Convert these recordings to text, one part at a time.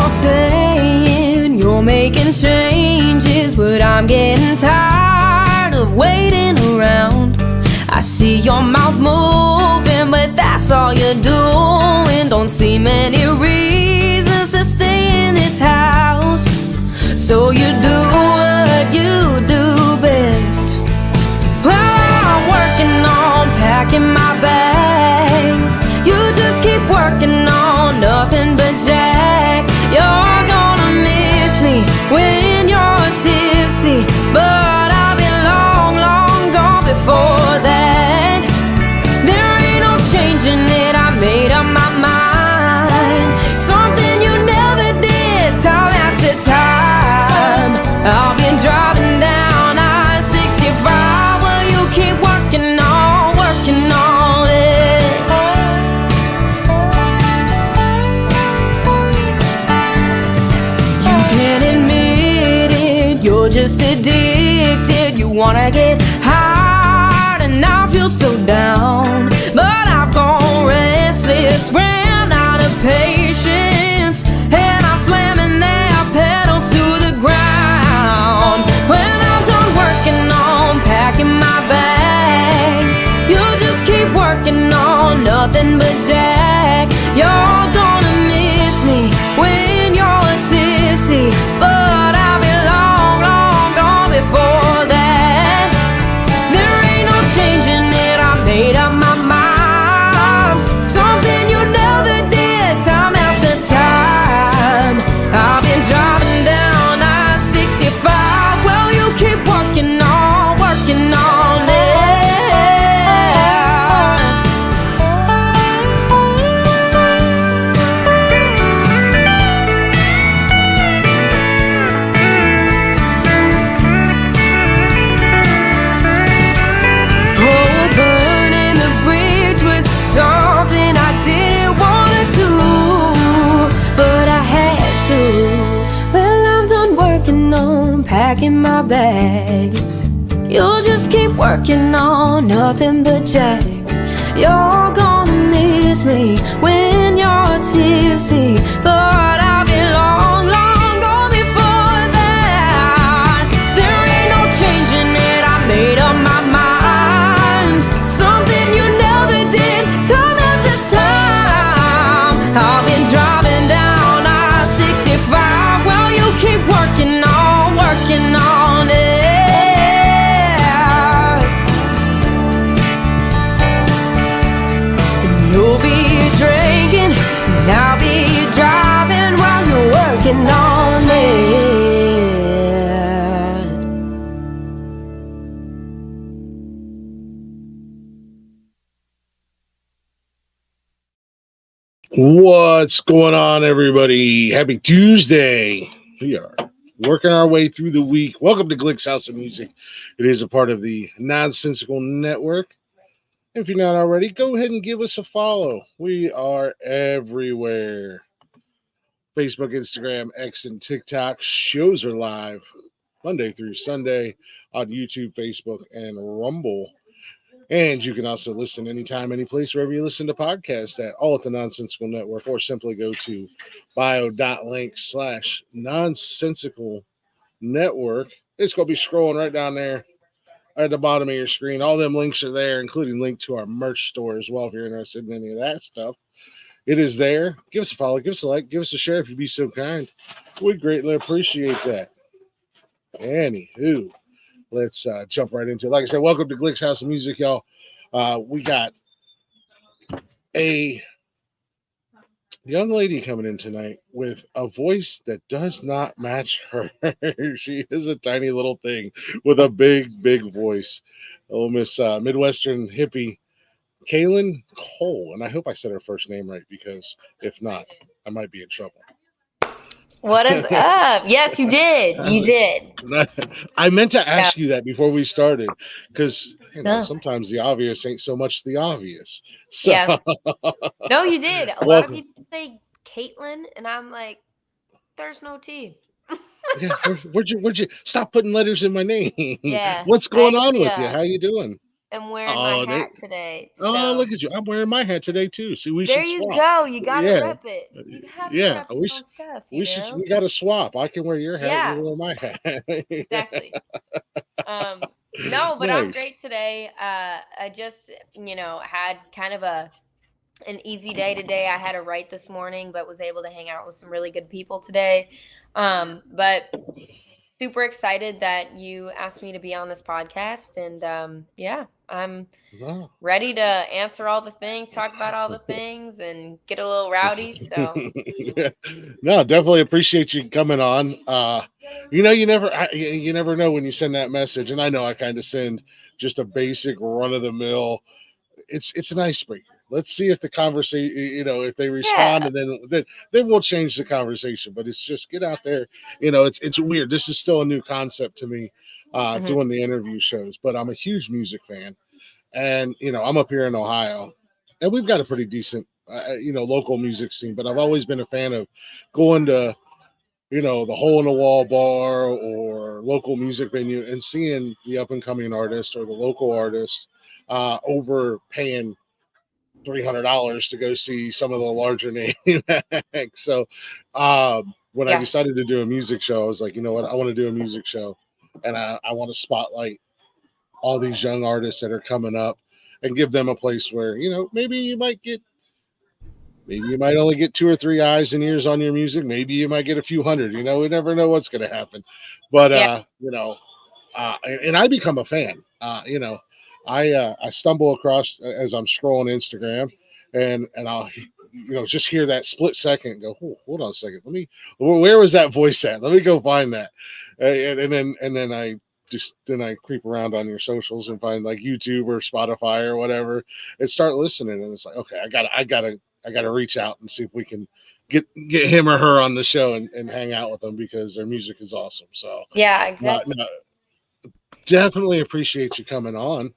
saying you're making changes, but I'm getting tired of waiting around. I see your mouth moving, but that's all you're doing. Don't see many reasons to stay in this house, so you do what you do best. Well, I'm working on packing my bags. You just keep working on nothing but jack. You're gonna miss me when you're tipsy, but I'll be long, long gone before that. There ain't no changing it, I made up my mind. Something you never did, time after time. I'll be driving down I-65 while you keep working on it. You can't admit it, you're just addicted. You wanna get high and I feel so down, but I've gone restless, ran out of patience, and I'm slamming that pedal to the ground. When I'm done working on packing my bags, you'll just keep working on nothing but jack. You're gonna miss me when you're tipsy, but I'll be long, long gone before that. There ain't no changing it, I made up my mind. Something you never did, time after time. I've been driving down I-65 while you keep working on it. Oh, burning the bridge was something I didn't want to do, but I had to. Well, I'm done working on packing my bags. You'll just keep working on nothing but jack. You're gonna miss me when you're tipsy, but I'll be long, long gone before that. There ain't no changing it, I made up my mind. Something you never did, time after time. I've been driving down I-65 while you keep working on it. You'll be drinking, and I'll be driving while you're working on it. What's going on, everybody? Happy Tuesday. We are working our way through the week. Welcome to Glick's House of Music. It is a part of the Nonsensical Network. If you're not already, go ahead and give us a follow. We are everywhere. Facebook, Instagram, X, and TikTok. Shows are live Monday through Sunday on YouTube, Facebook, and Rumble. And you can also listen anytime, any place, wherever you listen to podcasts at, all at the Nonsensical Network, or simply go to bio.link/nonsensical network. It's going to be scrolling right down there at the bottom of your screen. All them links are there, including link to our merch store as well, if you're interested in any of that stuff. It is there. Give us a follow, give us a like, give us a share if you'd be so kind. We'd greatly appreciate that. Anywho, let's jump right into it. Like I said, welcome to Glick's House of Music, y'all. We got a young lady coming in tonight with a voice that does not match her. She is a tiny little thing with a big, big voice. Oh, Miss Midwestern Hippie Kaylin Kole. And I hope I said her first name right, because if not, I might be in trouble. What is up? Yes, you did. You did. I meant to ask you that before we started, because sometimes the obvious ain't so much the obvious. So, yeah. No, you did. A lot of people say Caitlin, and I'm like, there's no T. Yeah, where'd you stop putting letters in my name? Yeah. What's going on with you? How you doing? am wearing my Oh, hat today. oh, So look at you! I'm wearing my hat today too. See, we there should you swap. go. You gotta Yeah, rep it. You have to yeah. rep your own stuff, you know? We got to swap. I can wear your hat. You Yeah, wear my hat. Yeah. exactly. Um, no, but I'm Nice. great today. I just, had kind of an easy day today. I had to write this morning, but was able to hang out with some really good people today. But super excited that you asked me to be on this podcast. And yeah, I'm No. ready to answer all the things, talk about all the things, and get a little rowdy. So, Yeah. No, definitely appreciate you coming on. You never know when you send that message, and I know I kind of send just a basic run of the mill. It's an icebreaker. Let's see if the conversation, if they respond, yeah. and then we'll change the conversation. But it's just get out there. It's weird. This is still a new concept to me, Hmm. doing the interview shows. But I'm a huge music fan, and I'm up here in Ohio, and we've got a pretty decent, local music scene. But I've always been a fan of going to the hole in the wall bar or local music venue and seeing the up and coming artist or the local artist over paying $300 to go see some of the larger name acts. So when I Yeah. decided to do a music show, I was like, you know what, I want to do a music show, and I want to spotlight all these young artists that are coming up and give them a place where maybe you might only get 2 or 3 eyes and ears on your music. Maybe you might get a few hundred. We never know what's going to happen. But Yeah. and I become a fan. I stumble across as I'm scrolling Instagram, and I'll just hear that split second and go, oh, hold on a second. Where was that voice at? Let me go find that. And then I creep around on your socials and find like YouTube or Spotify or whatever and start listening. And it's like, okay, I gotta reach out and see if we can get him or her on the show and hang out with them because their music is awesome. So Yeah, exactly. no, definitely appreciate you coming on.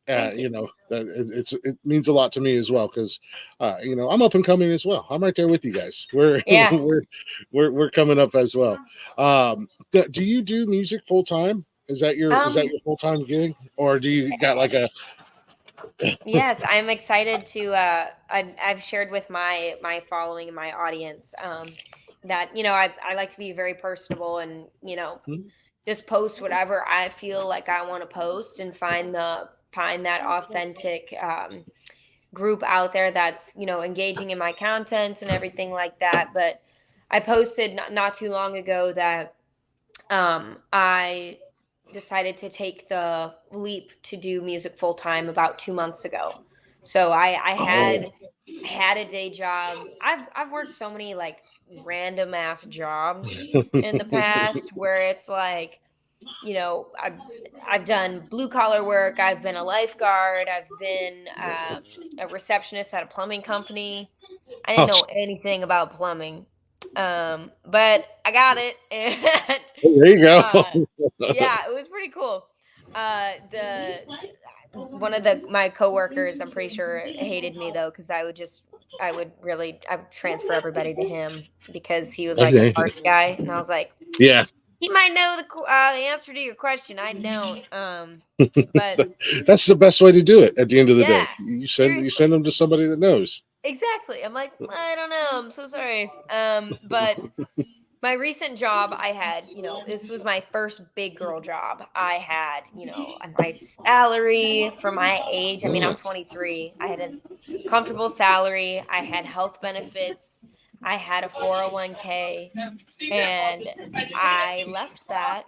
Thank you. It means a lot to me as well because I'm up and coming as well. I'm right there with you guys. We're Yeah. we're coming up as well. Do you do music full time? Is that Um, your full time gig, or do you got like a yes, I'm excited to I've shared with my following and my audience that I like to be very personable and just post whatever I feel like I want to post and find that authentic group out there that's engaging in my content and everything like that. But I posted not too long ago that I decided to take the leap to do music full time about 2 months ago. So I oh had a day job. I've worked so many like random ass jobs in the past where it's like, I've done blue collar work. I've been a lifeguard. I've been a receptionist at a plumbing company. I didn't oh, know anything about plumbing, but I got it, and there you go. uh, yeah, it was pretty cool. The one of my coworkers, I'm pretty sure, hated me though, because I would transfer everybody to him because he was like the Okay. party guy, and I was like, Yeah. he might know the answer to your question. I don't. But That's the best way to do it at the end of the yeah, day. You send seriously. them to somebody that knows. Exactly. I'm like, I don't know. I'm so sorry. But my recent job, I had, this was my first big girl job. I had, a nice salary for my age. I mean, I'm 23. I had a comfortable salary. I had health benefits. I had a 401k, and I left that.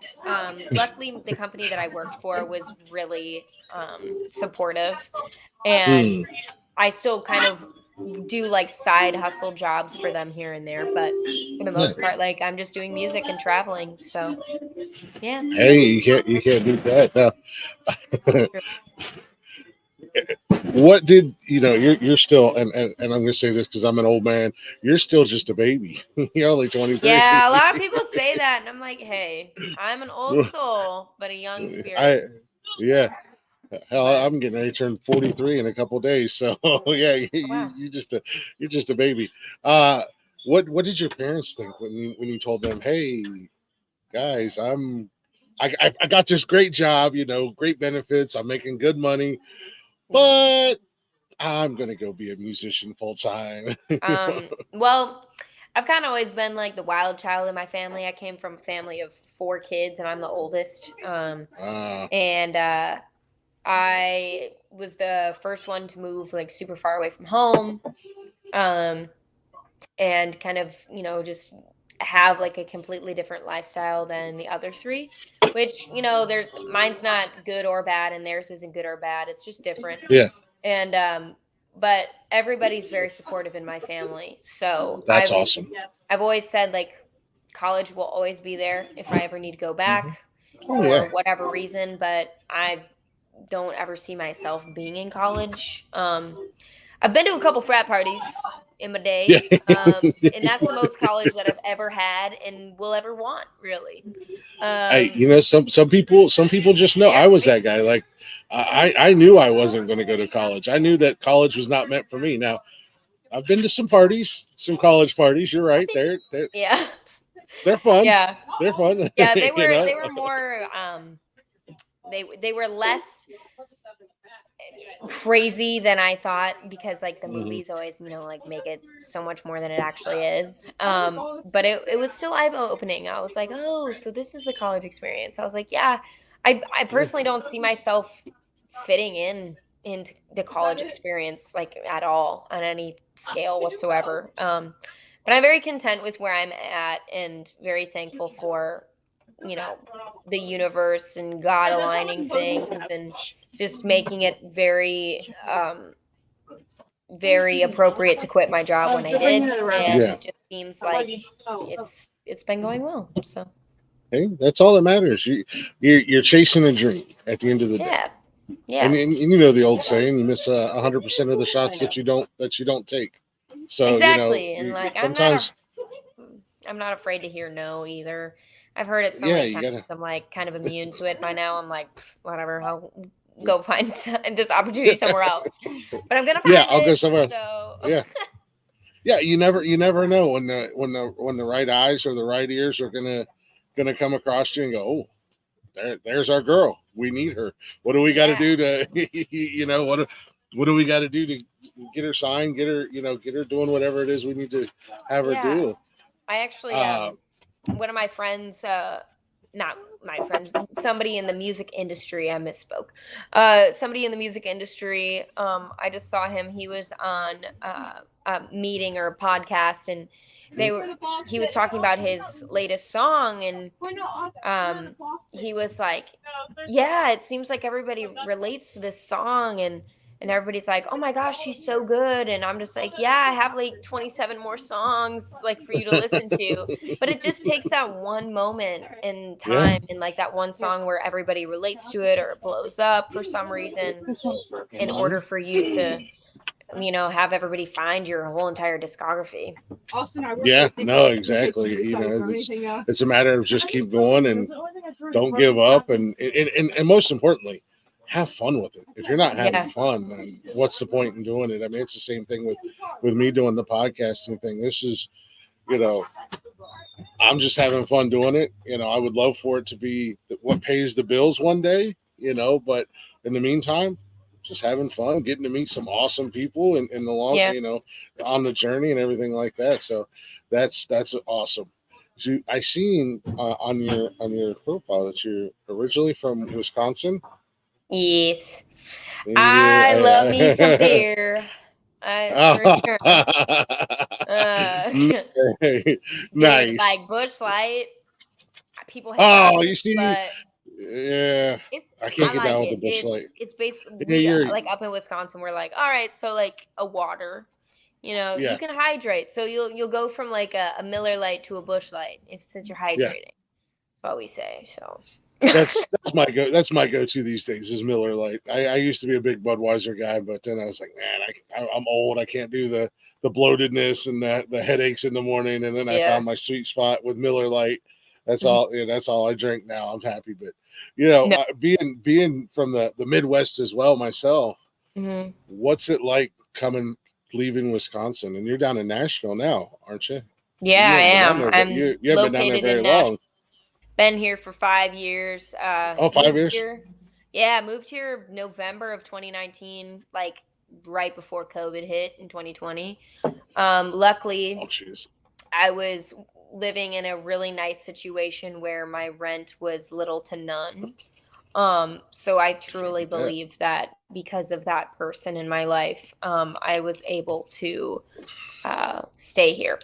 Luckily, the company that I worked for was really supportive, and Hmm. I still kind of do like side hustle jobs for them here and there, but for the Nice. most part, like I'm just doing music and traveling. So yeah, Hey, you can't beat that. Now, true. what did you're still and I'm gonna say this because I'm an old man. You're still just a baby. You're only 23. Yeah, a lot of people say that, and I'm like, hey, I'm an old soul, but a young I spirit. yeah. Hell, But I'm getting ready to turn 43 in a couple days. So yeah, you, oh, you wow. you just you're just a baby. Uh, what did your parents think when you told them, hey guys, I'm I got this great job, great benefits. I'm making good money, but I'm gonna go be a musician full time. Well, I've kind of always been like the wild child in my family. I came from a family of 4 kids, and I'm the oldest. And I was the first one to move like super far away from home. Um, and kind of, just have like a completely different lifestyle than the other three, which, mine's not good or bad and theirs isn't good or bad. It's just different. Yeah, And but everybody's very supportive in my family. So that's awesome. I've always said like college will always be there if I ever need to go back Oh for yeah, whatever reason, but I don't ever see myself being in college. I've been to a couple frat parties in my yeah. day, and that's the most college that I've ever had and will ever want, really. Hey, Um, some people just know I was that guy. Like I knew I wasn't going to go to college. I knew that college was not meant for me. Now I've been to some parties, some college parties. You're right. yeah, They're fun. yeah, They're fun. yeah. They were more. They were less crazy than I thought because like the Mhm. movies always, like make it so much more than it actually is. But it was still eye opening. I was like, oh, so this is the college experience. I was like, yeah, I personally don't see myself fitting into the college experience like at all on any scale whatsoever. But I'm very content with where I'm at and very thankful for, you know, the universe and God aligning things and just making it very appropriate to quit my job when I did, and Yeah. it just seems like it's been going well. So Hey, that's all that matters. You're chasing a dream at the end of the day. yeah, And, yeah, and you know the old saying, you miss 100% of the shots that you don't take. So exactly. And like sometimes, I'm not afraid to hear no either. I've heard it so yeah, many you times. gotta, I'm like kind of immune to it by now. I'm like, whatever. I'll go find this opportunity somewhere else. But I'm gonna yeah, find I'll go it. somewhere else. So Yeah, yeah. You never know when the right eyes or the right ears are gonna come across you and go, oh, there's our girl. We need her. What do we got to yeah, do to, what do we got to do to get her signed, get her doing whatever it is we need to have her yeah. do. I actually Uh, one of my friends, not my friend, somebody in the music industry, I misspoke. Somebody in the music industry, I just saw him. He was on a meeting or a podcast, and he was talking about his latest song, and he was like, yeah, it seems like everybody relates to this song, and everybody's like, oh my gosh, she's so good. And I'm just like, yeah, I have like 27 more songs like for you to listen to. But it just takes that one moment in yeah. time and like that one song where everybody relates to it or it blows up for some reason in order for you to, have everybody find your whole entire discography. Yeah, no, exactly. It's a matter of just keep going and don't give up, and most importantly, have fun with it. If you're not having Yeah. fun, then what's the point in doing it? I mean, it's the same thing with me doing the podcasting thing. This is, you know, I'm just having fun doing it. I would love for it to be what pays the bills one day, but in the meantime, just having fun, getting to meet some awesome people in the long, Yeah. on the journey and everything like that. So that's awesome. So I seen on your profile that you're originally from Wisconsin. Yes. I love me some Yeah. beer. I sure am. Uh, Nice. like Bush Light, people hate Oh, it, you see, but yeah, it's I I can't get like down with it. the Bush Light. It's basically Yeah, we like up in Wisconsin. We're like, all right, so like a water, you yeah, can hydrate. So you'll go from like a Miller Light to a Bush Light if since you're yeah. hydrating. That's what we say. So That's my go-to these days is Miller Lite. I used to be a big Budweiser guy, but then I was like, man, I'm old. I can't do the bloatedness and the headaches in the morning. And then I yeah. found my sweet spot with Miller Lite. That's Mhm. all. Yeah, that's all I drink now. I'm happy. But No. being from the Midwest as well myself, Hmm. what's it like leaving Wisconsin? And you're down in Nashville now, aren't you? Yeah, You I haven't been down am. there, but I'm you haven't been down there located very in Nashville. long. Been here for 5 years. Oh, 5 years? Moved here November of 2019, like right before COVID hit in 2020. Luckily, Oh, jeez. I was living in a really nice situation where my rent was little to none. So I truly believe that because of that person in my life, I was able to stay here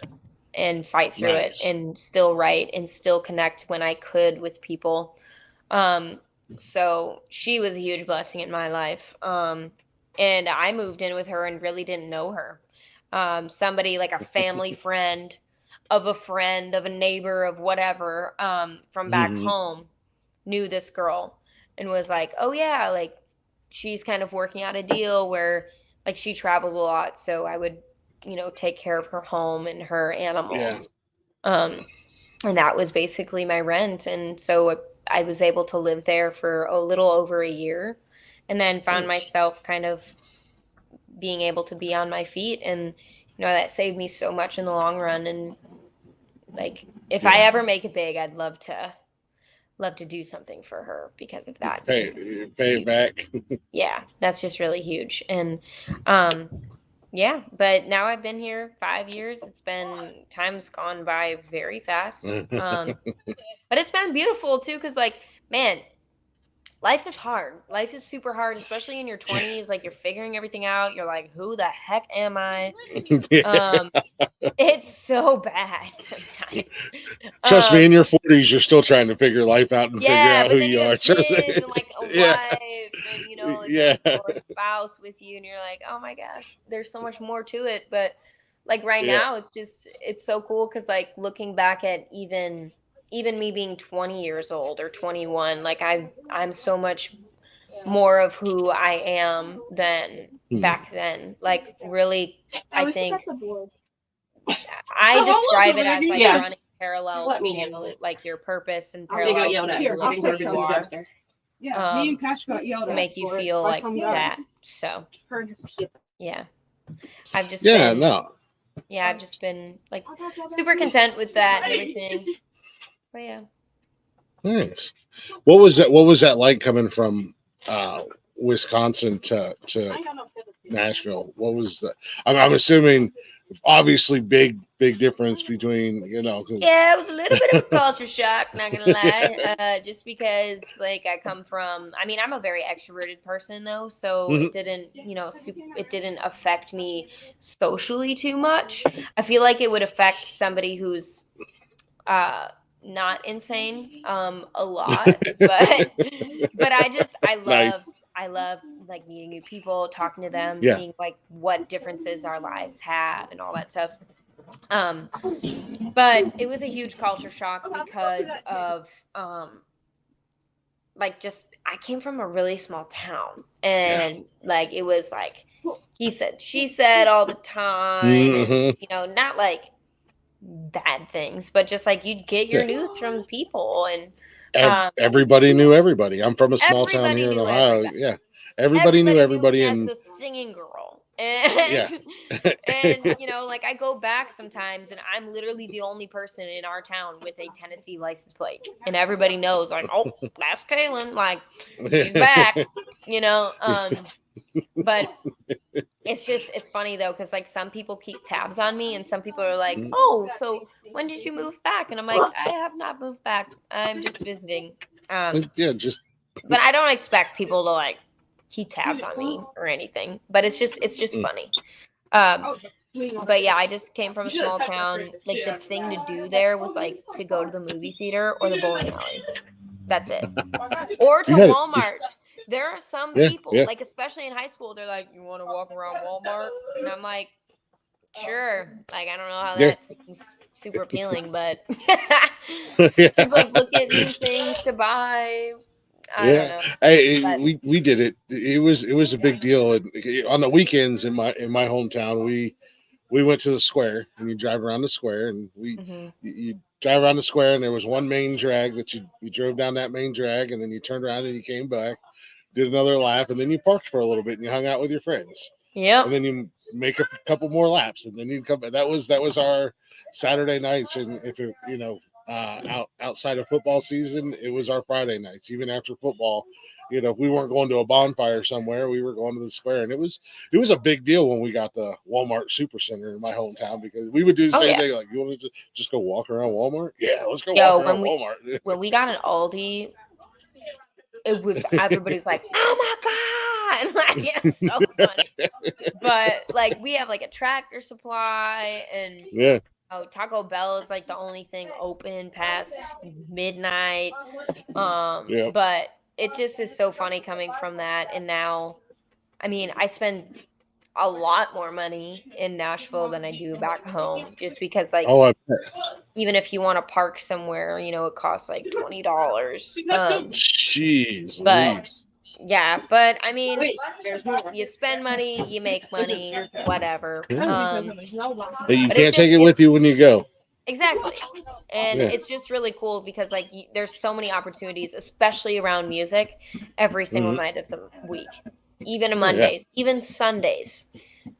and fight through it Nice. and still write and still connect when I could with people. Um, so she was a huge blessing in my life. And I moved in with her and really didn't know her. Somebody like a family friend of a neighbor of whatever, from back Mm-hmm. home knew this girl and was like, "Oh yeah, like she's kind of working out a deal where like she traveled a lot, so I would, take care of her home and her Yeah. animals." Um, and that was basically my rent, and so I was able to live there for a little over a year, and then found Nice. myself kind of being able to be on my feet, and that saved me so much in the long run. And like if I Yeah. ever make it big, I'd love to do something for her because of that, Pay because it back. yeah, that's just really huge. And um yeah, but now I've been here 5 years. It's been time's gone by very fast. But it's been beautiful too, because like, man, life is hard. Life is super hard, especially in your Yeah. 20s. Like you're figuring everything out. You're like, who the heck am I? Yeah. Um, it's so bad sometimes. Trust me, Um, in your 40s, you're still trying to figure life out and figure Yeah, out who but then you you have are. Trust kids me. and like a Yeah. wife and like Yeah. or a spouse with you, and you're like, oh my gosh, there's so much more to it. But like right Yeah. now, it's so cool because like looking back at even me being 20 years old or 21, like I'm so much more of who I am than Hmm. back then. Like really, I think board. I describe it as like Yeah. running parallel Let me to handle it. like your purpose and They got parallel yelled to at. who I'll who fix you are. Yeah, me and Cash got yelled To at. make you for it feel by like some guy. that. So Her and her kid. yeah, I've just Yeah. been No. I've just been like super content with that and everything. But yeah. Nice. What was that like coming from Wisconsin to Nashville? What was that? I'm assuming obviously big difference between 'cause- Yeah, it was a little bit of a culture shock, not gonna lie. Just because like I come from, I mean, I'm a very extroverted person though, so Mhm. it didn't, it didn't affect me socially too much. I feel like it would affect somebody who's uh not insane a lot, but I Nice. love like meeting new people, talking to them, Yeah. seeing like what differences our lives have and all that stuff. um but it was a huge culture shock because of like just I came from a really small town, and like it was like he said she said all the time, and Mhm. not like bad things, but just like you'd get your Yeah. news from people, and um Everybody knew everybody. I'm from a small town everybody here in knew Ohio. everybody. Yeah. Everybody knew Everybody knew me everybody as and the singing girl. yeah. And like I go back sometimes and I'm literally the only person in our town with a Tennessee license plate. And everybody knows like, oh, that's Kaylin, like she's back, you know. But it's funny though, because like some people keep tabs on me and some people are like, oh, so when did you move back? And I'm like, I have not moved back. I'm just visiting. Yeah, just But I don't expect people to like keep tabs on me or anything. But it's just funny. But yeah, I just came from a small town. Like the thing to do there was like to go to the movie theater or the bowling alley. That's it. Or to you had it. Walmart. There are some Yeah, people, yeah. like especially in high school, they're like, "You want to walk around Walmart?" And I'm like, "Sure." Like I don't know how Yeah. that seems super appealing, but Yeah. just like look at new things to buy. I don't know. Hey, But we did it. It was a big deal. And on the weekends in my hometown, we went to the square, and you drive around the square, and you drive around the square, and there was one main drag that you drove down that main drag, and then you turned around and you came back, did another lap, and then you parked for a little bit and you hung out with your friends, yep. and then you make a couple more laps, and then you come. That was our Saturday nights, and if it, outside of football season, it was our Friday nights. Even after football, if we weren't going to a bonfire somewhere, we were going to the square, and it was a big deal when we got the Walmart Supercenter in my hometown, because we would do the same thing. Like, you want to just go walk around Walmart? Yeah, let's go walk around Walmart. When we got an Aldi, it was everybody's like, "Oh my god!" Like, it's so funny. But like, we have like a Tractor Supply, and Yeah. Taco Bell is like the only thing open past midnight. Yeah. But it just is so funny coming from that, and now, I mean, I spend a lot more money in Nashville than I do back home, just because like, I bet. even if you want to park somewhere, it costs like $20. Jeez, but Louise. yeah, but I mean, you spend money, you make money, whatever. But you but can't take it with you when you go. Exactly. And it's just really cool because like there's so many opportunities, especially around music, every single night of the week, even on Mondays, even Sundays.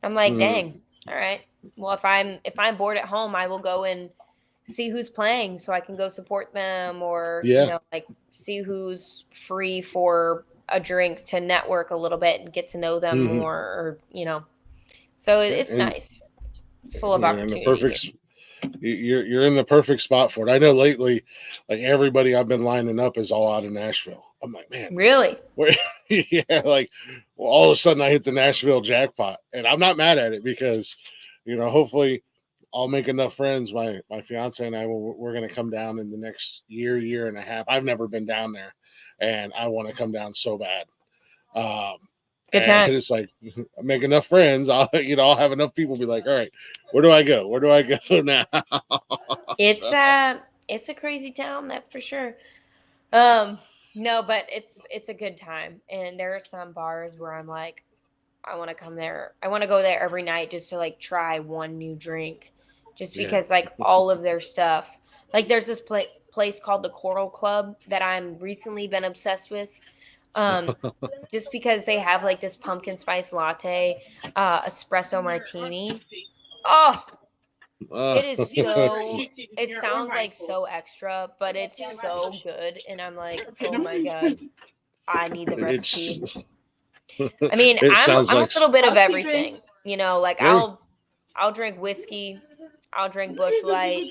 I'm like, dang, all right. Well, if I'm bored at home, I will go and see who's playing so I can go support them, or like see who's free for a drink to network a little bit and get to know them more, or so it's nice. It's full of opportunity. You're in the perfect spot for it. I know lately, like, everybody I've been lining up is all out of Nashville. I'm like, man, really? Yeah, like, well, all of a sudden I hit the Nashville jackpot, and I'm not mad at it, because hopefully I'll make enough friends. My fiance and I, we're going to come down in the next year and a half. I've never been down there, and I want to come down so bad. Good time. It's like, I make enough friends, I'll have enough people be like, all right, where do I go? Where do I go now? It's a crazy town, that's for sure. No, but it's a good time, and there are some bars where I'm like, I want to come there. I want to go there every night just to like try one new drink, just because like all of their stuff. Like, there's this place called the Coral Club that I'm recently been obsessed with. Just because they have like this pumpkin spice latte, espresso martini. Oh, it is so. It sounds like so extra, but it's so good, and I'm like, oh my god, I need the recipe. I mean, I'm a little bit of everything, like I'll drink whiskey, I'll drink Busch Light,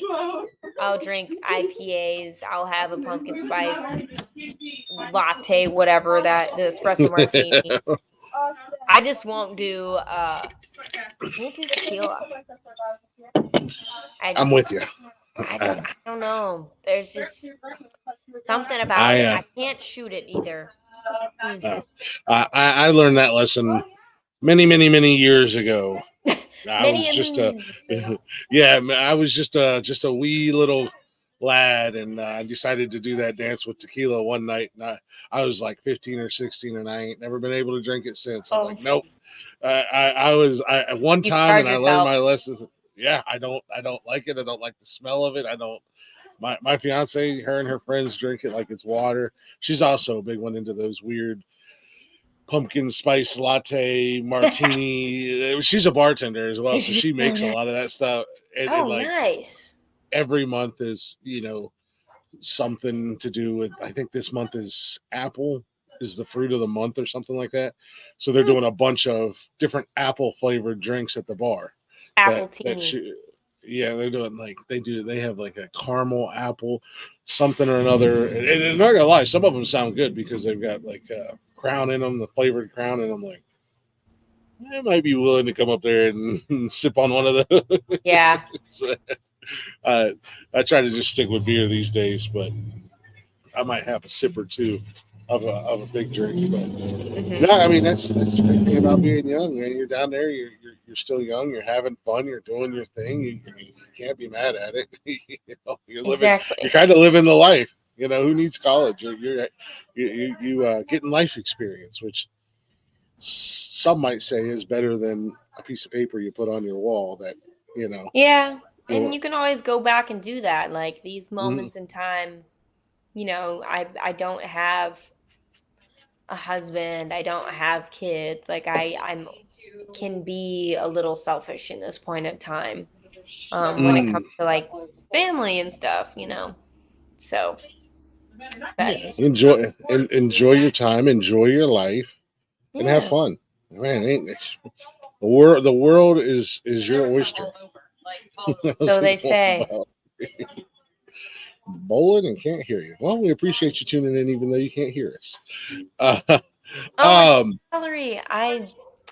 I'll drink IPAs, I'll have a pumpkin spice latte, whatever, the espresso martini. I just won't do can't do tequila. I'm with you. I don't know. There's just something about it. I can't shoot it either. I learned that lesson many, many, many years ago. I was just a wee little lad, and I decided to do that dance with tequila one night, and I was like 15 or 16, and I ain't never been able to drink it since. I'm like, nope. I one time, and I learned my lesson. Yeah, I don't like it. I don't like the smell of it. I don't. My fiance, her and her friends drink it like it's water. She's also a big one into those weird pumpkin spice latte martini. She's a bartender as well, so she makes a lot of that stuff. And Nice. Every month is something to do with. I think this month is apple is the fruit of the month or something like that. So they're doing a bunch of different apple flavored drinks at the bar. Appletini. They're doing they have like a caramel apple something or another. And I'm not gonna lie, some of them sound good because they've got like crown in them, the flavored crown, and I'm like, I might be willing to come up there and sip on one of those. Yeah. So, I try to just stick with beer these days, but I might have a sip or two of a big drink. But no, I mean that's the great thing about being young. Man, you're down there, you're still young, you're having fun, you're doing your thing. You can't be mad at it. You're living. Exactly. You're kind of living the life. Who needs college? You're getting life experience, which some might say is better than a piece of paper you put on your wall. Yeah, and you can always go back and do that. Like these moments in time. I don't have a husband. I don't have kids. Like I can be a little selfish in this point of time when it comes to like family and stuff. So that's enjoy your time, enjoy your life, and have fun. Man, ain't it? The world is your oyster. So they say. Bowling and can't hear you. Well, we appreciate you tuning in, even though you can't hear us. Oh, it's Valerie. I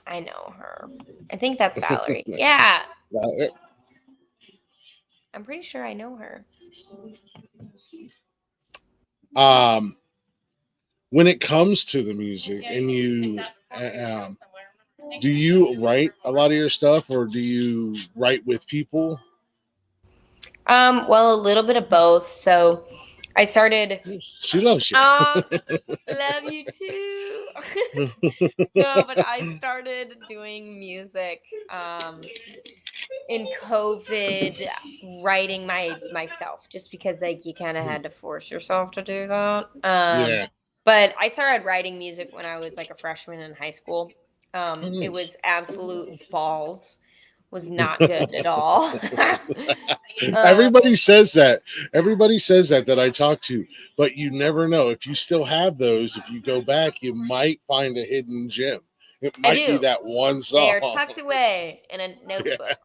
know her. I think that's Valerie. Yeah. I'm pretty sure I know her. When it comes to the music, and you, do you write a lot of your stuff, or do you write with people? Well, a little bit of both. So I started. She loves you. Love you too. No, but I started doing music in COVID, writing myself, just because like you kind of had to force yourself to do that. Yeah. But I started writing music when I was like a freshman in high school. It Nice. was absolute balls. Was not good at all. Everybody says that. Everybody says that I talk to, but you never know. If you still have those, if you go back, you might find a hidden gem. It might be that one song. They are tucked away in a notebook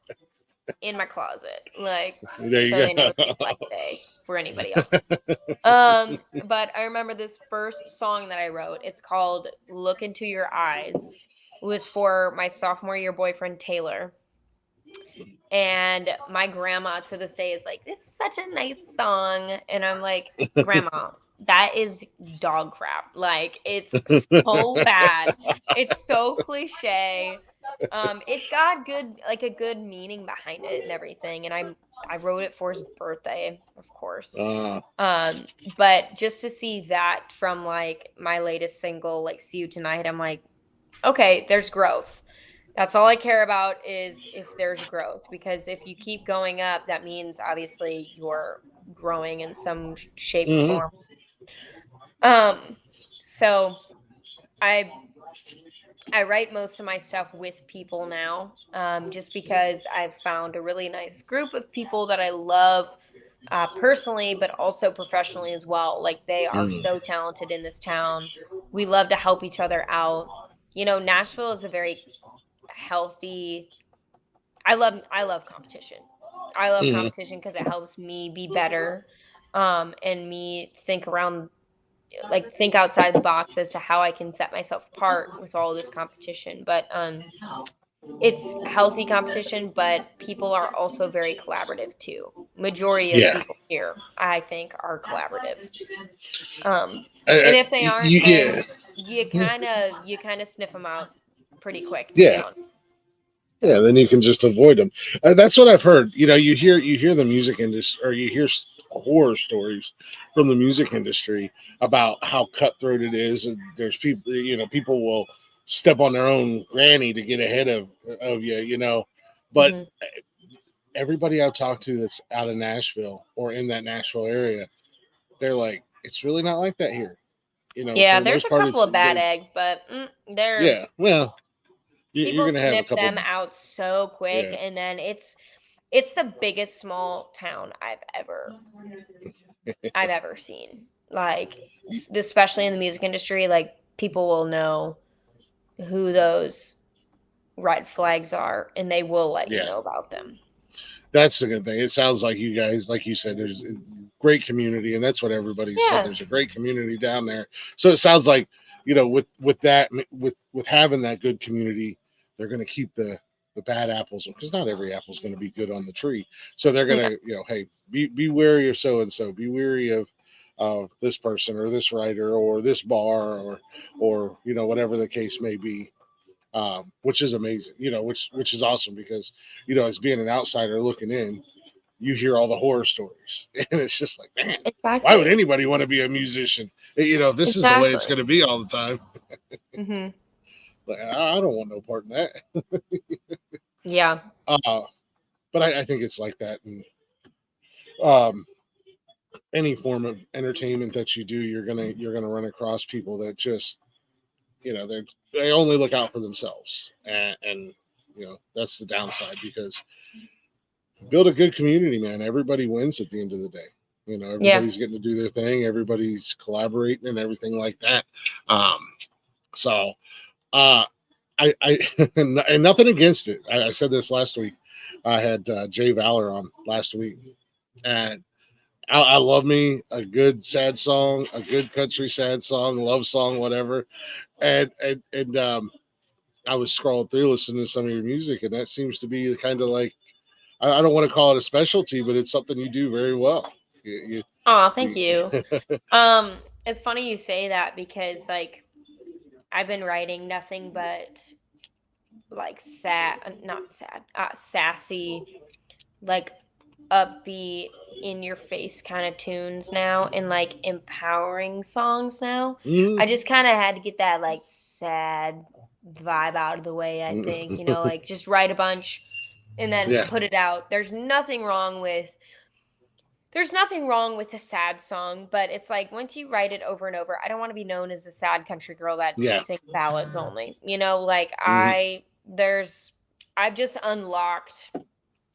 in my closet, like there you so go. they never see light day for anybody else. But I remember this first song that I wrote. It's called "Look Into Your Eyes." It was for my sophomore year boyfriend Taylor. And my grandma to this day is like, "This is such a nice song." And I'm like, "Grandma, that is dog crap. Like, it's so bad. It's so cliche. It's got a good meaning behind it and everything." And I wrote it for his birthday, of course. But just to see that from like my latest single, like "See You Tonight," I'm like, okay, there's growth. That's all I care about, is if there's growth, because if you keep going up, that means obviously you're growing in some shape or form. So I write most of my stuff with people now, just because I've found a really nice group of people that I love, personally, but also professionally as well. Like, they are so talented in this town. We love to help each other out. Nashville is a very healthy. I love competition. I love competition because it helps me be better, and me think outside the box as to how I can set myself apart with all this competition. But it's healthy competition, but people are also very collaborative too. Majority of people here, I think, are collaborative. And if they aren't, then you kind of sniff them out pretty quick, to be honest. Yeah, then you can just avoid them. That's what I've heard. You hear the music industry, or you hear horror stories from the music industry about how cutthroat it is, and there's people. People will step on their own granny to get ahead of you. But everybody I've talked to that's out of Nashville or in that Nashville area, they're like, it's really not like that here. Yeah, there's a couple of bad eggs, but they're people sniff them out so quick, and then it's the biggest small town I've ever seen. Like, especially in the music industry, like, people will know who those red flags are, and they will let you know about them. That's the good thing. It sounds like you guys, like you said, there's a great community, and that's what everybody said. There's a great community down there. So it sounds like, with having that good community, they're going to keep the bad apples, because not every apple is going to be good on the tree. So they're going to, hey, be wary of so and so. Be wary of this person or this writer or this bar or whatever the case may be. Which is amazing, which is awesome, because, as being an outsider looking in, you hear all the horror stories, and it's just like, man, why would anybody want to be a musician? This is the way it's going to be all the time. Like, I don't want no part in that. Yeah. But I think it's like that, and any form of entertainment that you do, you're gonna run across people that just, they only look out for themselves, and that's the downside, because build a good community, man. Everybody wins at the end of the day. You know, everybody's getting to do their thing. Everybody's collaborating and everything like that. So, I and nothing against it. I said this last week. I had Jay Valor on last week, and I love me a good sad song, a good country sad song, love song, whatever. And I was scrolling through listening to some of your music, and that seems to be kind of like I don't want to call it a specialty, but it's something you do very well. Oh, thank you. It's funny you say that because like I've been writing nothing but like sassy, like upbeat, in your face kind of tunes now, and like empowering songs now. Mhm. I just kind of had to get that like sad vibe out of the way, I think, like just write a bunch and then put it out. There's nothing wrong with a sad song, but it's like once you write it over and over, I don't want to be known as the sad country girl that sings ballads only. Like I've just unlocked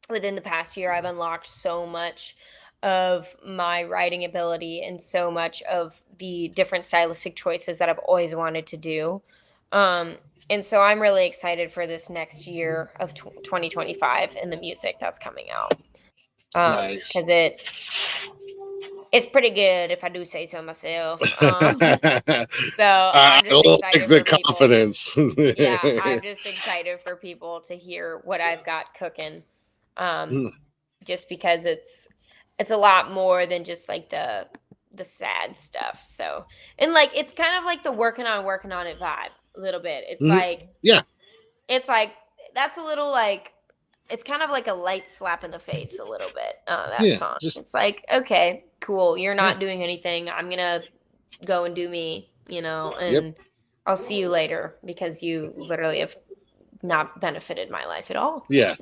within the past year, I've unlocked so much of my writing ability and so much of the different stylistic choices that I've always wanted to do. And so I'm really excited for this next year of 2025 and the music that's coming out. Because it's pretty good, if I do say so myself. So I'm just excited for people. Confidence. Yeah, I'm just excited for people to hear what I've got cooking. Just because it's a lot more than just like the sad stuff. So, and like it's kind of like the working on it vibe a little bit. It's like it's like that's a little like it's kind of like a light slap in the face a little bit. That song. It's like, okay, cool. You're not doing anything. I'm gonna go and do me, and I'll see you later because you literally have not benefited my life at all. Yeah.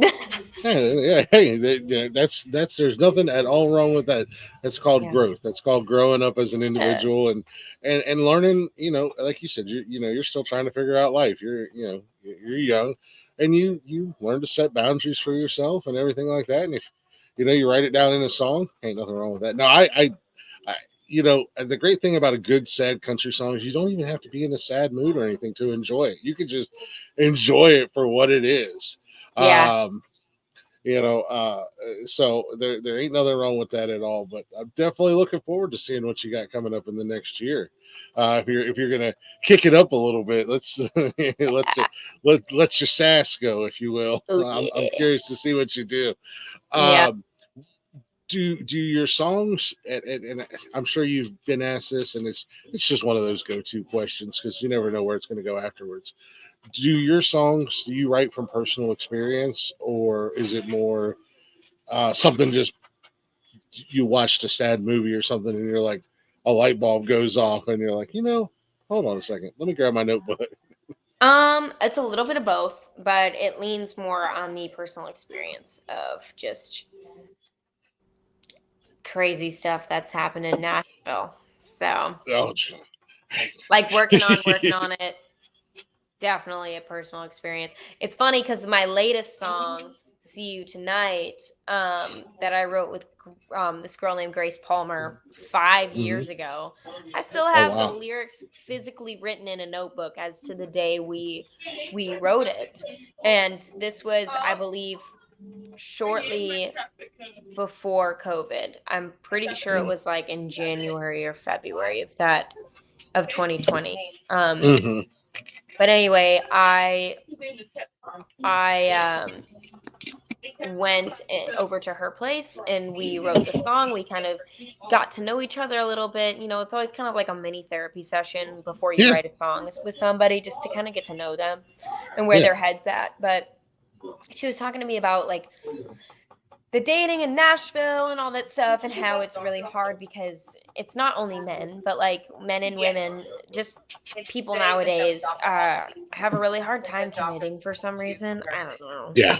Hey, that's there's nothing at all wrong with that. That's called growth. That's called growing up as an individual and learning, like you said, you're still trying to figure out life. You're young and you learn to set boundaries for yourself and everything like that. And if you write it down in a song, ain't nothing wrong with that. No, I the great thing about a good sad country song is you don't even have to be in a sad mood or anything to enjoy it. You can just enjoy it for what it is. Yeah. So there ain't nothing wrong with that at all. But I'm definitely looking forward to seeing what you got coming up in the next year. If you're gonna kick it up a little bit, let's let your sass go, if you will. I'm curious to see what you do. Do your songs, and I'm sure you've been asked this, and it's just one of those go-to questions because you never know where it's going to go afterwards. Do your songs, do you write from personal experience, or is it more something just you watched a sad movie or something and you're like, a light bulb goes off and you're like, hold on a second, let me grab my notebook? It's a little bit of both, but it leans more on the personal experience of just crazy stuff that's happened in Nashville. So, like working on it, definitely a personal experience. It's funny because my latest song, "See You Tonight," that I wrote with this girl named Grace Palmer 5 years ago, I still have the lyrics physically written in a notebook as to the day we wrote it, and this was, I believe, shortly before COVID. I'm pretty sure it was like in January or February of 2020. But anyway, I went over to her place and we wrote the song. We kind of got to know each other a little bit. It's always kind of like a mini therapy session before you write a song with somebody, just to kind of get to know them and where their head's at. But she was talking to me about like the dating in Nashville and all that stuff, and how it's really hard because it's not only men, but like men and women, just people nowadays have a really hard time committing for some reason. I don't know. Yeah.